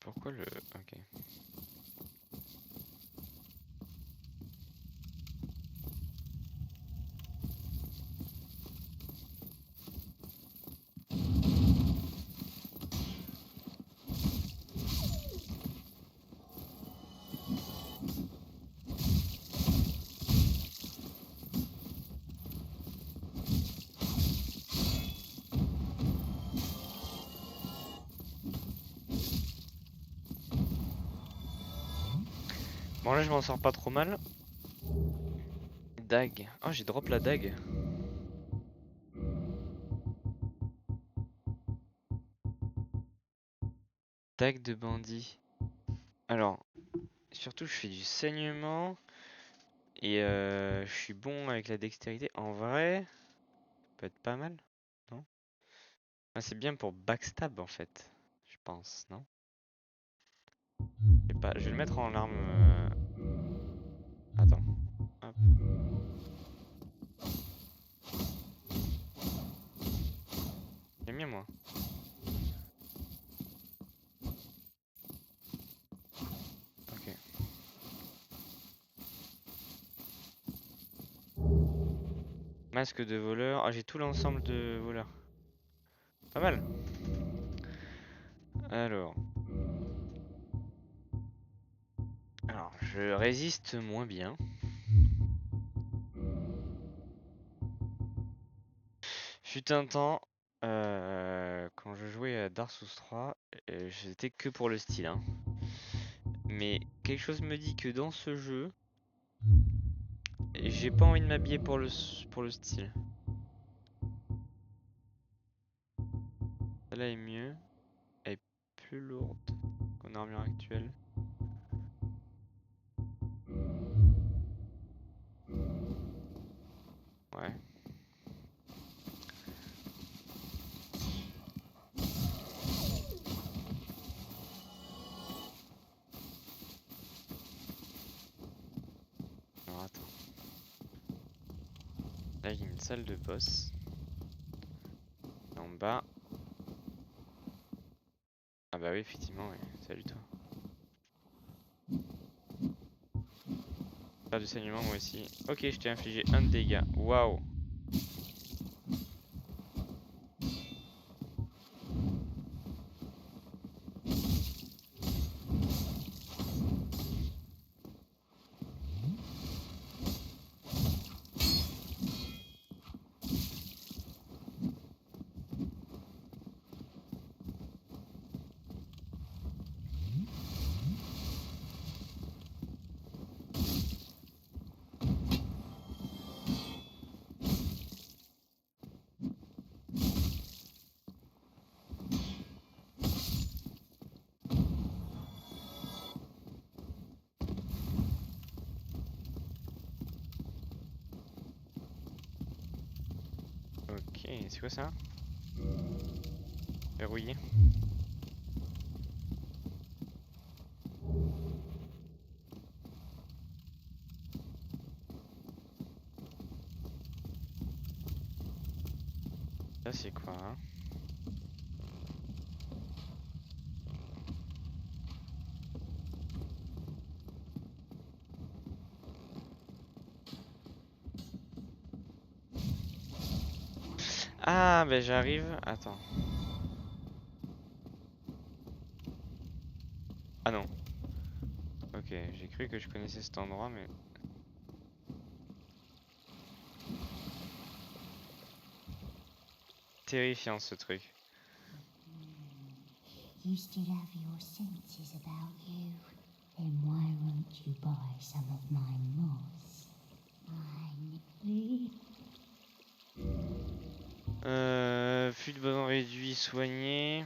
Pourquoi le... Ok. Bon là je m'en sors pas trop mal. dague. Oh, j'ai drop la dague. Dague de bandit. Alors, surtout je fais du saignement. Et je suis bon avec la dextérité. En vrai, ça peut être pas mal, non? Ah, c'est bien pour backstab en fait, je pense, non? Je sais pas, je vais le mettre en arme. Attends, hop. J'aime bien moi. Ok. Masque de voleur. Ah, j'ai tout l'ensemble de voleurs. Pas mal. Alors. Alors, je résiste moins bien. Fut un temps, quand je jouais à Dark Souls 3, j'étais que pour le style, hein. Mais quelque chose me dit que dans ce jeu, j'ai pas envie de m'habiller pour le style. Celle-là est mieux. Elle est plus lourde qu'en armure actuelle. Ouais. Alors attends. Là, il y a une salle de boss. En bas. Ah bah oui, effectivement, oui. Salut toi. Faire du saignement moi aussi. Ok, je t'ai infligé 1 de dégâts. Waouh. Ok, c'est quoi ça? Verrouillé. Ça c'est quoi, hein? Ah, bah j'arrive. Attends. Ah non. Ok, j'ai cru que je connaissais cet endroit, mais... Terrifiant ce truc. You still have your senses about you. Then why won't you buy some of my moss? Finally. Fût de besoin réduit, soigné.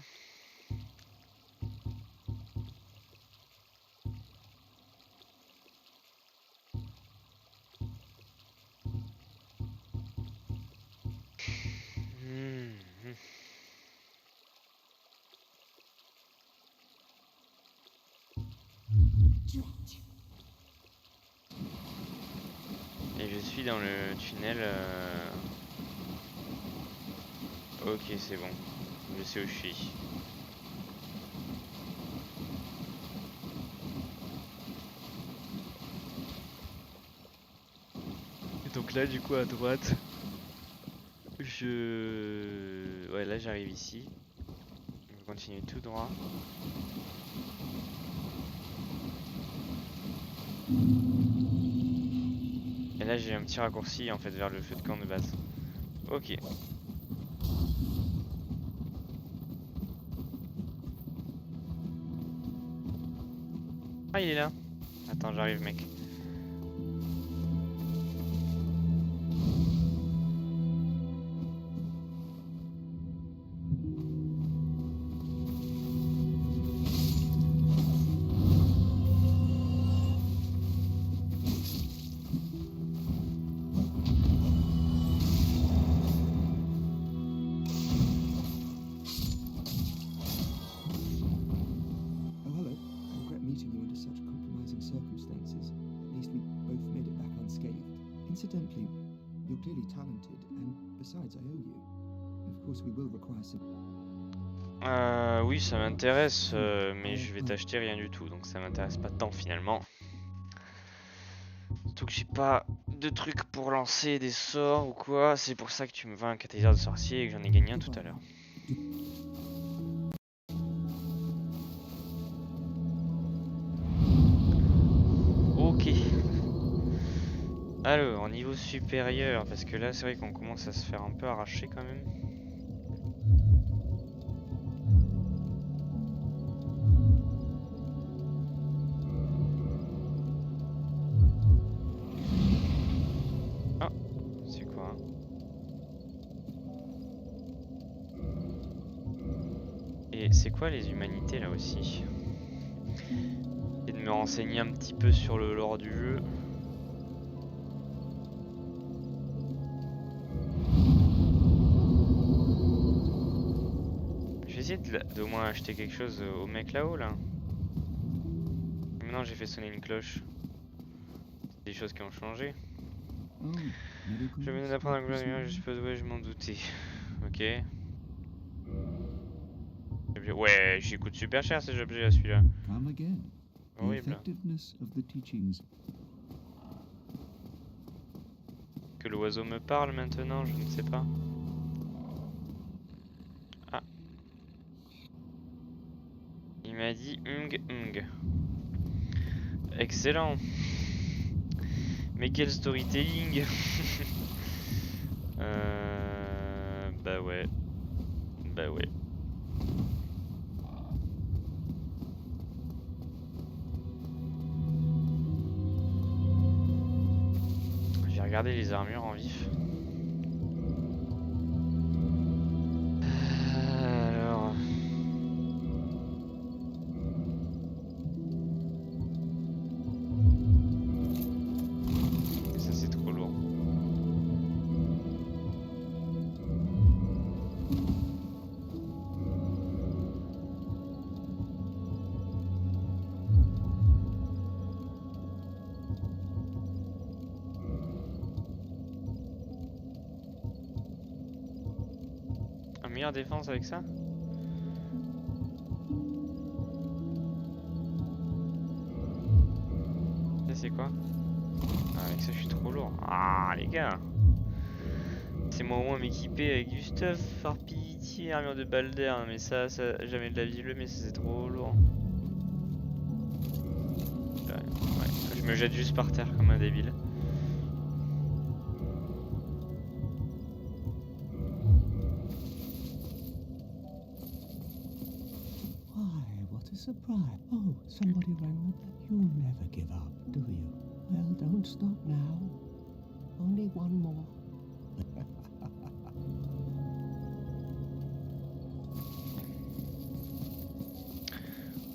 Dread. Et je suis dans le tunnel. Ok, c'est bon. Je sais où je suis. Et donc là, du coup, à droite, ouais, là, j'arrive ici. Je vais continuer tout droit. Et là, j'ai un petit raccourci, en fait, vers le feu de camp de base. Ok. Ah, il est là. Attends, j'arrive, mec. Incidentally, you're clearly talented, and besides, I owe you. Of course, we will require some. Oui, ça m'intéresse, mais je vais t'acheter rien du tout, donc ça m'intéresse pas tant finalement. Surtout que j'ai pas de trucs pour lancer des sorts ou quoi, c'est pour ça que tu me vends un catalyseur de sorcier et que j'en ai gagné un tout à l'heure. Ok. Alors, niveau supérieur, parce que là c'est vrai qu'on commence à se faire un peu arracher quand même. Ah, c'est quoi? Et c'est quoi les humanités là aussi? Et de me renseigner un petit peu sur le lore du jeu. Je vais essayer d'au moins acheter quelque chose au mec là-haut là. Maintenant j'ai fait sonner une cloche. C'est des choses qui ont changé. Oh, medical Je viens d'apprendre un stuff, gouvernement, je presumably. suppose, ouais, je m'en doutais. Ok. Ouais, il coûte super cher ces objets là, celui-là. Come again. The Horrible. effectiveness of the teachings. Que l'oiseau me parle maintenant, je ne sais pas. Ah. Il m'a dit hung. Excellent. Mais quel storytelling. Bah ouais. Bah ouais. J'ai regardé les armures en vif. Alors. Ça c'est trop lourd. Un meilleure défense avec ça? Ça c'est quoi? Ah, avec ça je suis trop lourd. Ah les gars! C'est moi au moins m'équiper avec du stuff, par pitié, armure de Balder, mais ça jamais de la vie mais ça c'est trop lourd. Ouais, je me jette juste par terre comme un débile. Why, what a surprise. Oh, somebody rang the bell. You never give up, do you? Well, don't stop now. Only one more.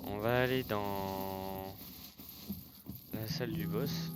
On va aller dans la salle du boss.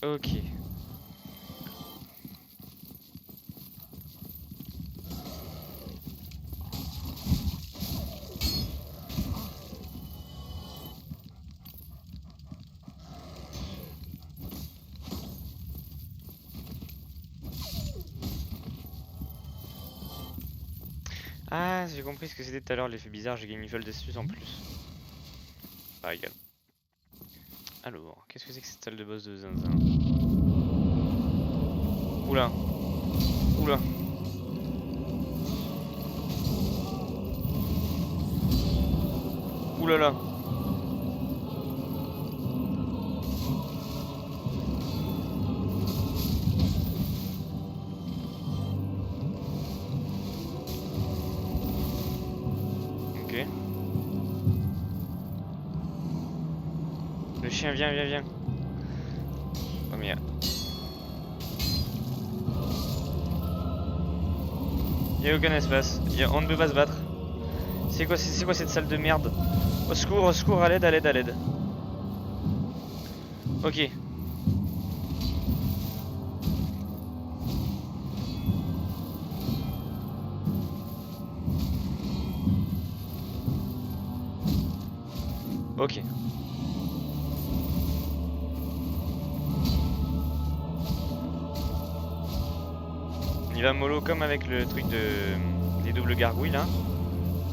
Ok. Ah, j'ai compris ce que c'était tout à l'heure, l'effet bizarre, j'ai gagné une folle d'astuce en plus. Pas égal. Alors, qu'est-ce que c'est que cette salle de boss de zinzin? Oula. Oula. Oulala. Ok. Le chien, viens, viens, viens. Oh mais... Il y a aucun espace. On ne peut pas se battre. C'est quoi cette salle de merde? Au secours, à l'aide, à l'aide, à l'aide. Ok. Ok. On y va mollo comme avec le truc des doubles gargouilles là.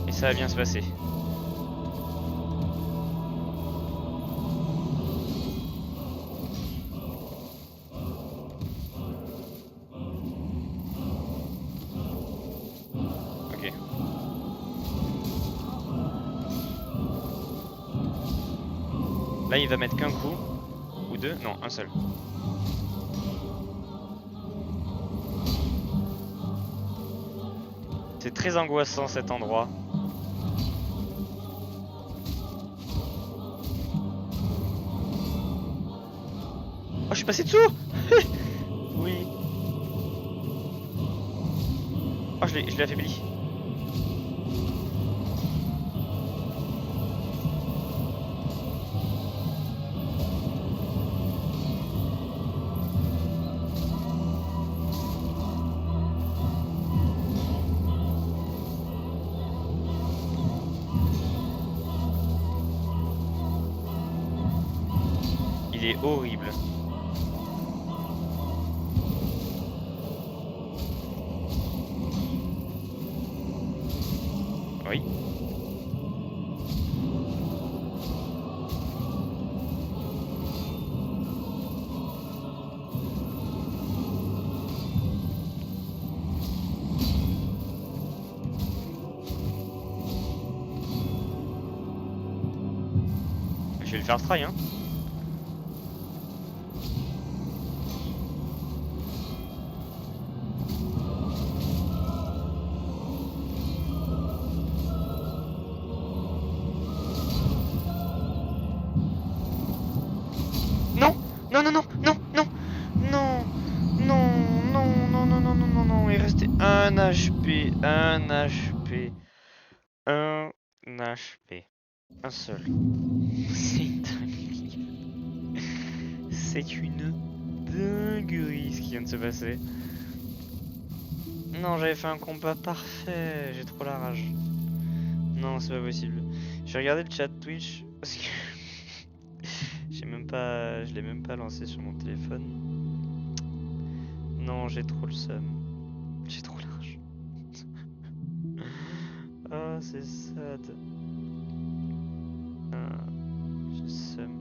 Et ça va bien se passer. Ok. Là il va mettre qu'un coup. Ou deux. Non, un seul. C'est très angoissant cet endroit. Oh, je suis passé dessous. Oui. Oh, je l'ai affaibli. Il est horrible. Oui. Je vais le faire try hein. Non, non, non, non, non, non, non, non, non, non, non, non, non, non, non, il restait un HP, un HP, un HP, un seul. C'est une dinguerie. C'est une dinguerie ce qui vient de se passer. Non, j'avais fait un combat parfait, j'ai trop la rage. Non, c'est pas possible. Je vais regarder le chat Twitch parce que je l'ai même pas lancé sur mon téléphone. Non, j'ai trop le seum. J'ai trop la rage. Ah, c'est sad. Ah, j'ai le seum.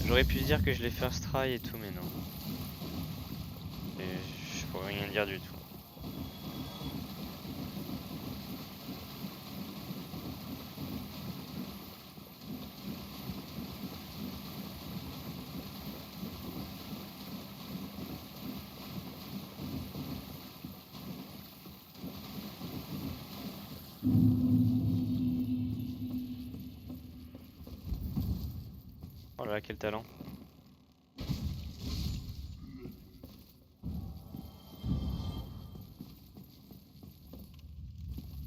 J'aurais pu dire que je l'ai first try et tout, mais non. Et je pourrais rien dire du tout. Oh là là, quel talent.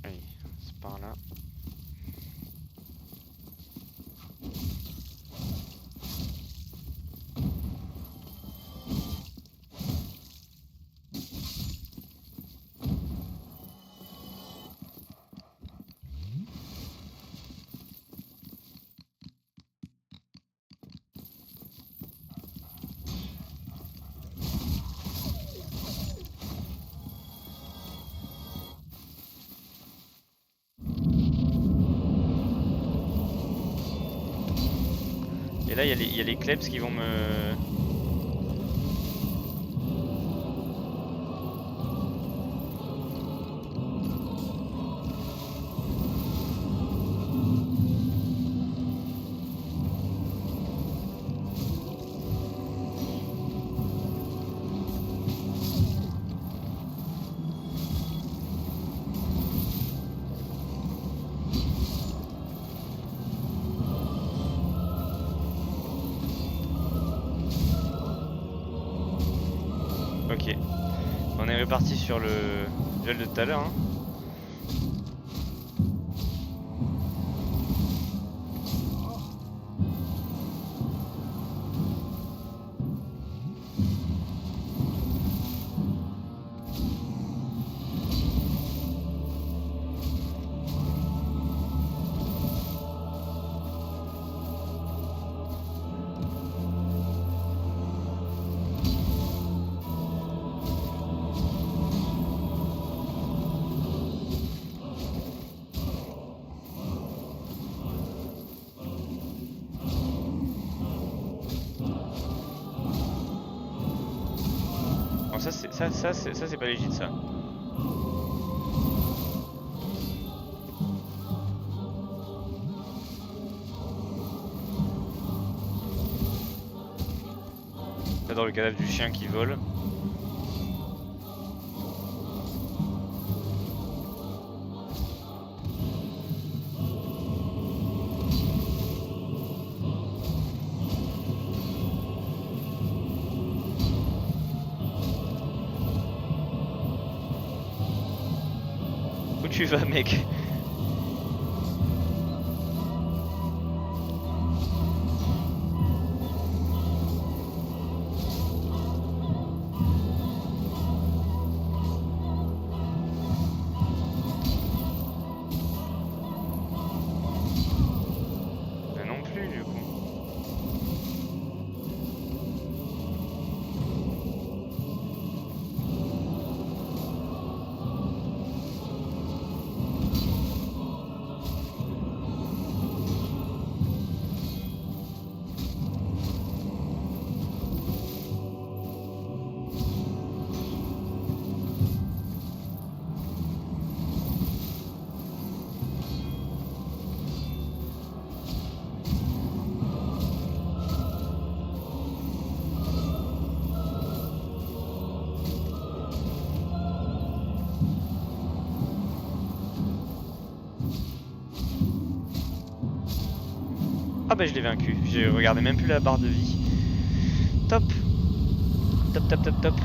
Allez, c'est par là. Et là, il y a les klebs qui vont me... Ok. On est reparti sur le duel de tout à l'heure. Hein. Bon, ça c'est pas légit ça. J'adore le cadavre du chien qui vole. Où tu vas, mec? Non plus du coup. Ah bah je l'ai vaincu, j'ai regardé même plus la barre de vie. Top. Top top top top.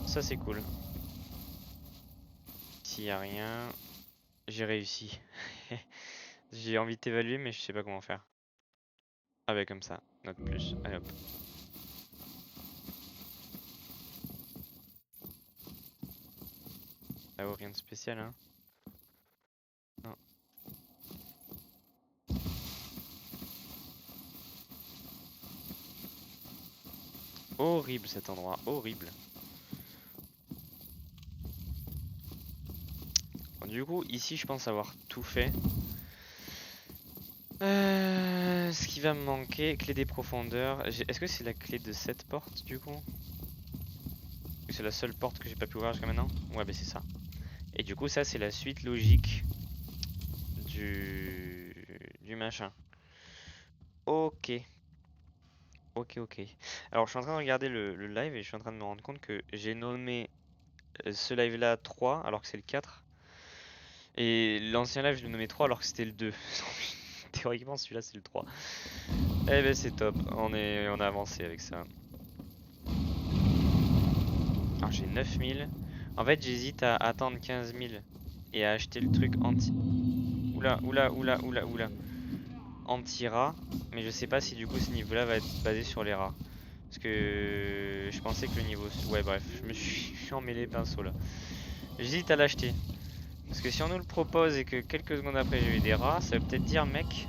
Ça c'est cool. S'il y a rien, j'ai réussi. J'ai envie de t'évaluer mais je sais pas comment faire. Ah bah comme ça, note plus, allez hop. Ah oh, rien de spécial hein. Non. Horrible cet endroit, horrible. Bon, du coup, ici je pense avoir tout fait. Ce qui va me manquer, clé des profondeurs. Est-ce que c'est la clé de cette porte du coup? C'est la seule porte que j'ai pas pu ouvrir jusqu'à maintenant? Ouais bah c'est ça. Et du coup ça c'est la suite logique du machin. Ok. Ok. Alors je suis en train de regarder le live et je suis en train de me rendre compte que j'ai nommé ce live là 3 alors que c'est le 4. Et l'ancien live je l'ai nommé 3 alors que c'était le 2. Théoriquement celui-là c'est le 3. Eh ben c'est top, on a avancé avec ça. Alors j'ai 9000. En fait j'hésite à attendre 15 000 et à acheter le truc anti... Oula. Anti-rat. Mais je sais pas si du coup ce niveau là va être basé sur les rats. Parce que je pensais que le niveau... Ouais bref, je me suis emmêlé les pinceaux là. J'hésite à l'acheter. Parce que si on nous le propose et que quelques secondes après j'ai eu des rats, ça veut peut-être dire mec,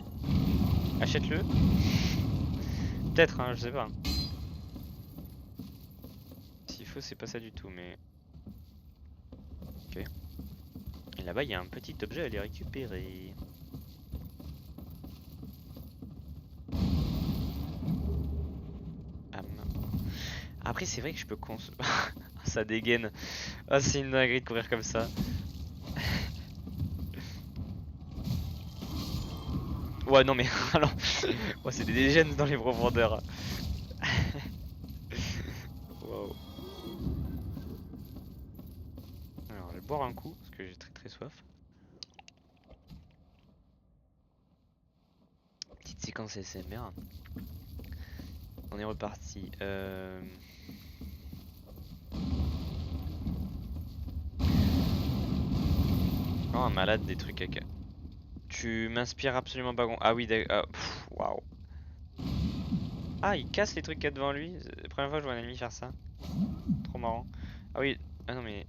achète-le. Peut-être hein, je sais pas. S'il faut c'est pas ça du tout mais... Ok. Et là-bas il y a un petit objet à aller récupérer. Après, c'est vrai que je peux ça dégaine. Ah, c'est une dinguerie de courir comme ça. Ouais, non, mais alors. Ouais, c'est des légènes dans les profondeurs. Wow. Alors, je vais boire un coup parce que j'ai très soif. Petite séquence SMR. On est reparti. Oh, un malade des trucs caca. Tu m'inspires absolument pas. Ah oui, d'accord. Waouh. Ah, il casse les trucs qu'il y a devant lui. C'est la première fois que je vois un ennemi faire ça. Trop marrant. Ah oui. Ah non, mais.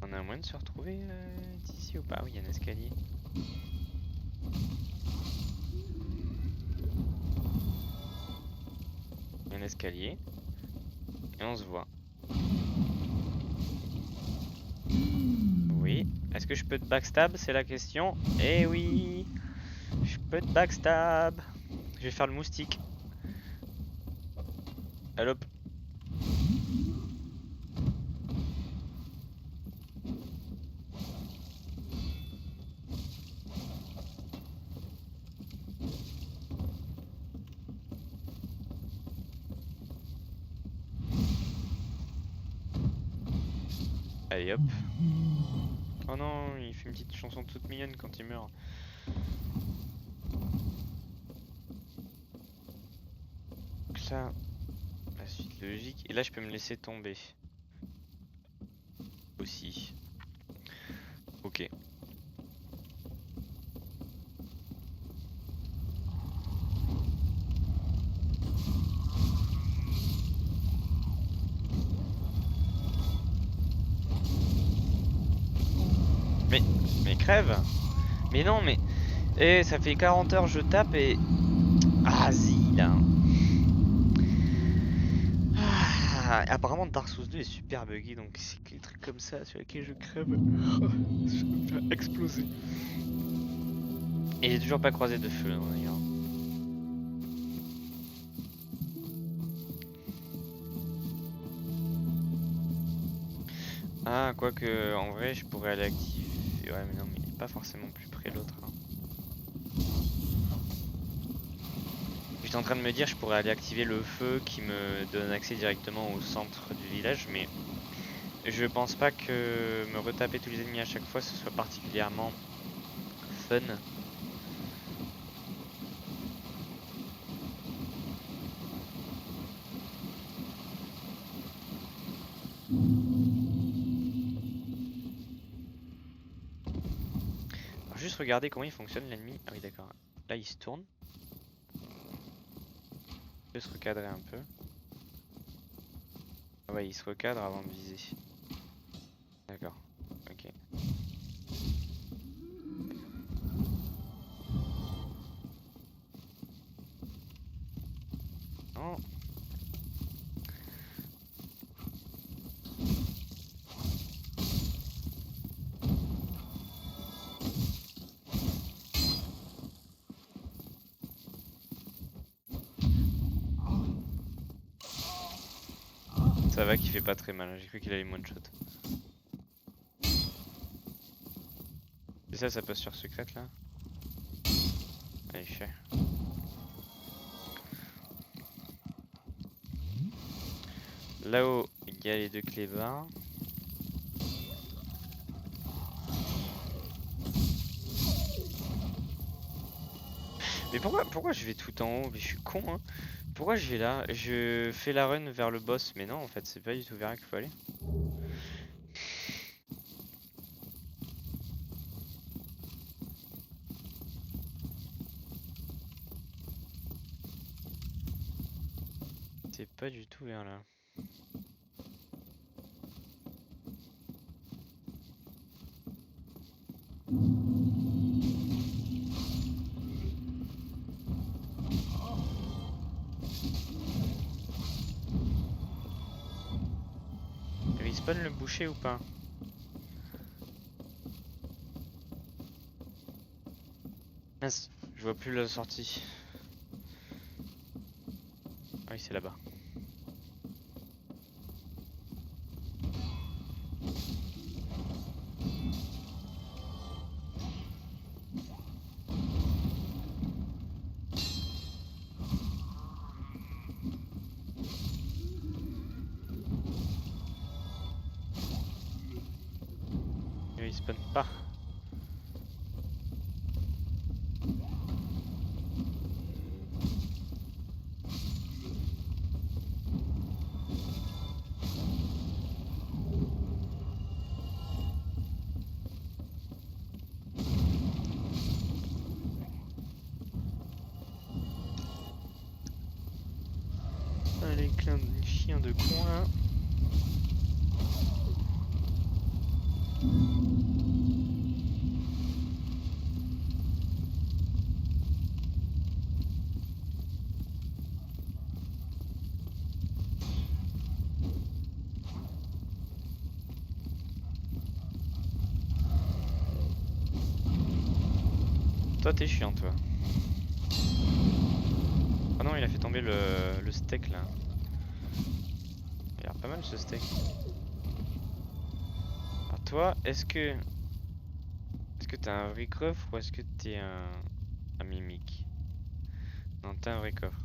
On a un moyen de se retrouver d'ici ou pas? Oui, il y a un escalier. Il y a un escalier. Et on se voit. Oui. Est-ce que je peux te backstab? C'est la question. Eh oui. Je peux te backstab. Je vais faire le moustique. Allô. Allez hop. Oh non, il fait une petite chanson toute mignonne quand il meurt. Donc là, la suite logique. Et là, je peux me laisser tomber. Aussi. Ok. Mais crève! Mais non, mais. Eh, ça fait 40 heures je tape et. Ah, zi là. Ah, apparemment Dark Souls 2 est super buggy donc c'est que les trucs comme ça sur lesquels je crève. Ça va me faire exploser. Et j'ai toujours pas croisé de feu hein, d'ailleurs. Ah, quoique en vrai je pourrais aller activer. Ouais, mais non, mais il est pas forcément plus près l'autre. Hein. J'étais en train de me dire je pourrais aller activer le feu qui me donne accès directement au centre du village, mais je pense pas que me retaper tous les ennemis à chaque fois ce soit particulièrement fun. Alors juste regarder comment il fonctionne l'ennemi. Ah oui d'accord. Là il se tourne. Il peut se recadrer un peu. Ah ouais, il se recadre avant de viser. D'accord. Ok. Non. Ça va qu'il fait pas très mal. J'ai cru qu'il allait me one-shot. C'est ça posture secrète là? Allez, je fais. Là-haut, il y a les deux clébards. Mais pourquoi je vais tout en haut? Mais je suis con hein. Pourquoi je vais là? Je fais la run vers le boss, mais non en fait c'est pas du tout vers là qu'il faut aller. C'est pas du tout vers là. Il respawn le boucher ou pas? Mince, je vois plus la sortie. Ah oui, c'est là-bas. Il spawn pas. Allez, chien de coin. Toi t'es chiant toi. Ah non, il a fait tomber le steak là. Il a l'air pas mal ce steak. Alors toi, est-ce que t'as un vrai coffre ou est-ce que t'es un mimique? Non, t'as un vrai coffre.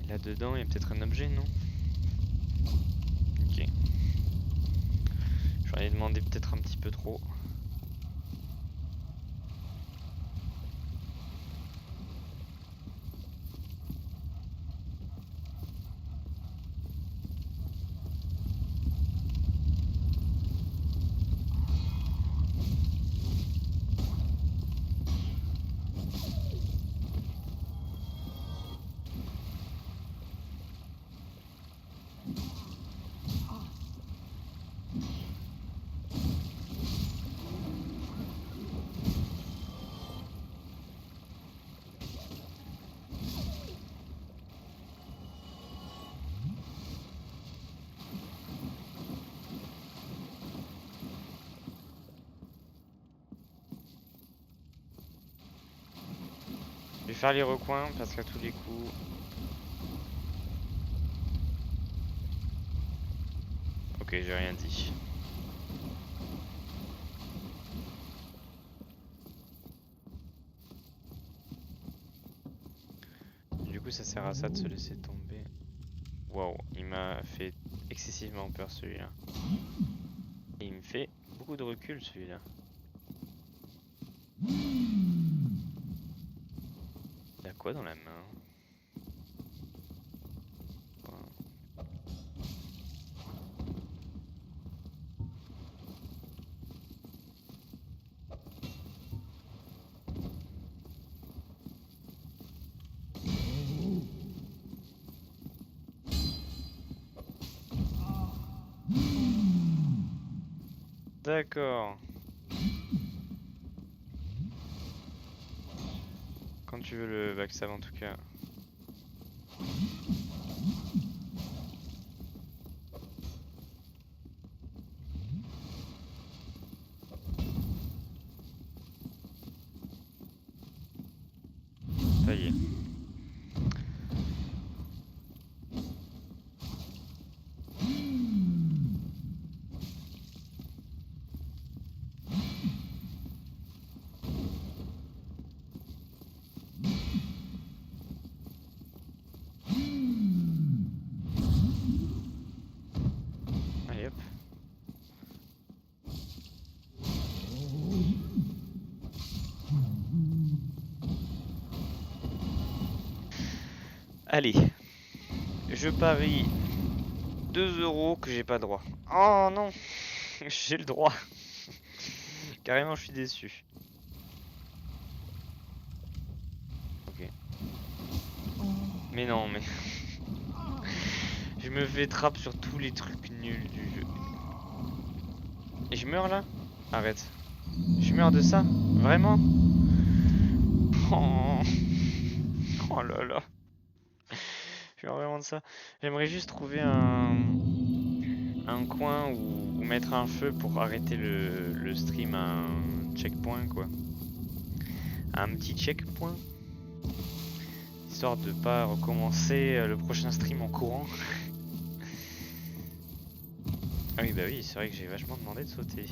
Et là-dedans, il y a peut-être un objet, non? Ok. J'en ai demandé peut-être un petit peu trop. Je vais faire les recoins parce qu'à tous les coups. Ok, j'ai rien dit. Du coup, ça sert à ça de se laisser tomber. Waouh, il m'a fait excessivement peur celui-là. Et il me fait beaucoup de recul celui-là. Il a quoi dans la main? D'accord. Quand tu veux le backstab en tout cas. Ça y est. Allez hop. Allez. Je parie 2 € que j'ai pas droit. Oh non. J'ai le droit. Carrément, je suis déçu. Ok. Mais non, mais... Je me fais trappe sur tous les trucs nuls du jeu. Et je meurs là? Arrête. Je meurs de ça? Vraiment? Oh, oh là là. Je meurs vraiment de ça. J'aimerais juste trouver un coin où ou mettre un feu pour arrêter le stream à un checkpoint quoi. Un petit checkpoint. Histoire de pas recommencer le prochain stream en courant. Ah oui bah oui, c'est vrai que j'ai vachement demandé de sauter.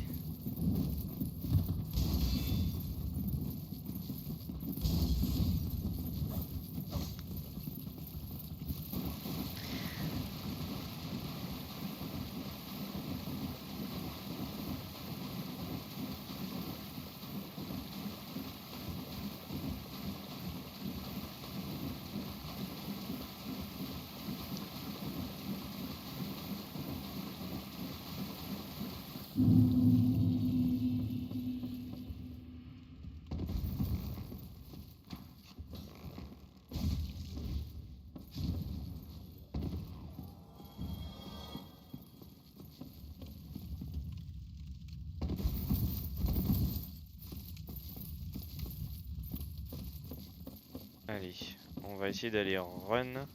Allez, on va essayer d'aller run.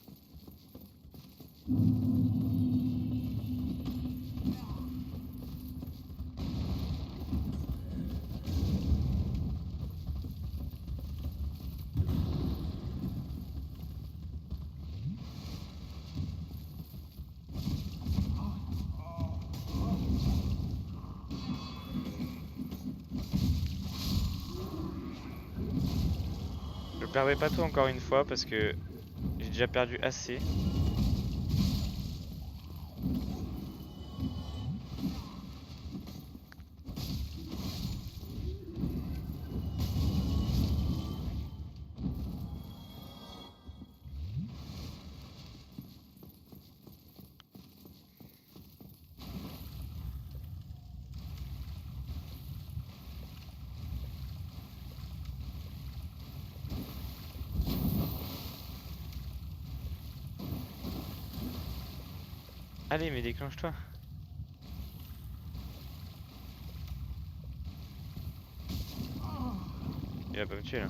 Je perdrai pas tout encore une fois parce que j'ai déjà perdu assez. Allez mais déclenche-toi. Il va pas me tuer là.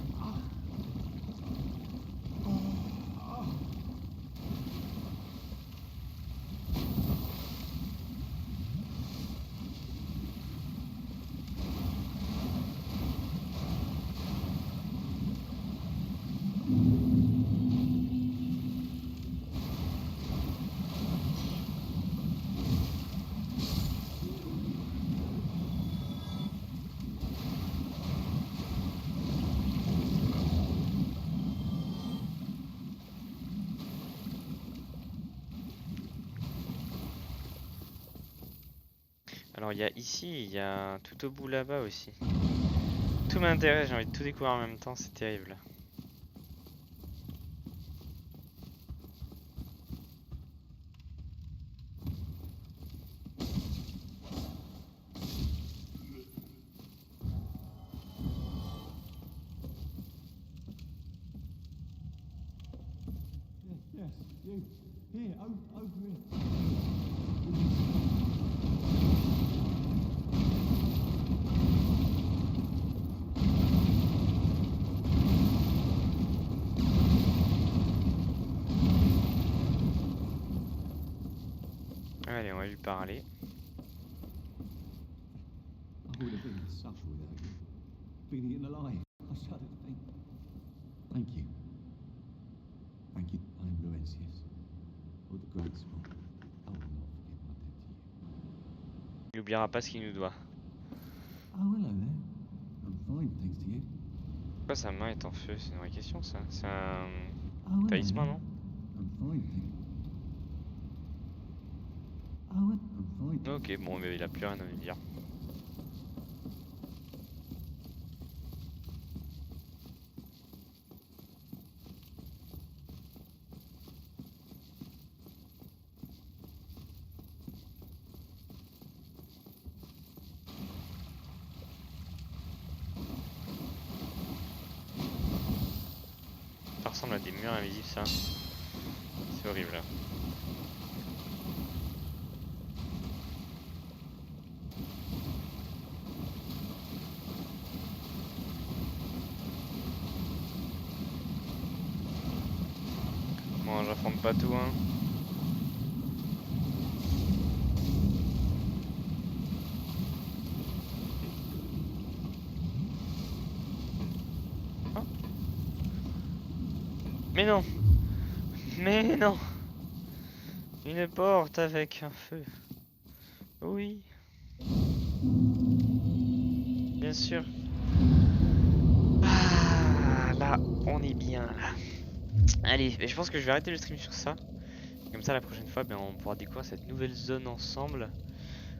Alors il y a ici, il y a tout au bout là-bas aussi. Tout m'intéresse, j'ai envie de tout découvrir en même temps, c'est terrible. Yes, you. Here, over here. Allez, on va lui parler. I would have been to suffer without you. Being eaten alive. I shudder to think. Thank you. Thank you. I am Laurentius. Or the Great Small. I will not forget my debt to you. Il n'oubliera pas ce qu'il nous doit. Oh, hello there. I'm fine, thanks to you. Pourquoi sa main est en feu? C'est une vraie question ça. C'est un Oh, hello talisman there. non? I'm fine, thanks. Oh, I'm fine. Ok, bon mais il a plus rien à nous dire. Ça ressemble à des murs invisibles ça. C'est horrible là. Bon, j'affronte pas tout hein. Mais non! Mais non! Une porte avec un feu. Oui, bien sûr. Ah, là, on est bien là. Allez, mais je pense que je vais arrêter le stream sur ça. Comme ça, la prochaine fois, ben, on pourra découvrir cette nouvelle zone ensemble.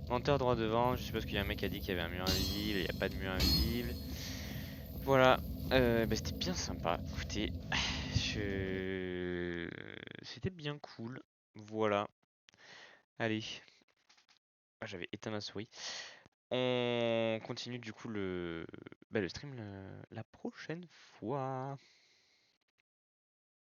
Menteur droit devant, je suppose qu'il y a un mec qui a dit qu'il y avait un mur invisible, il n'y a pas de mur invisible. Voilà, bah, c'était bien sympa. Écoutez, c'était bien cool. Voilà, allez. Ah, j'avais éteint ma souris. On continue du coup le stream la prochaine fois.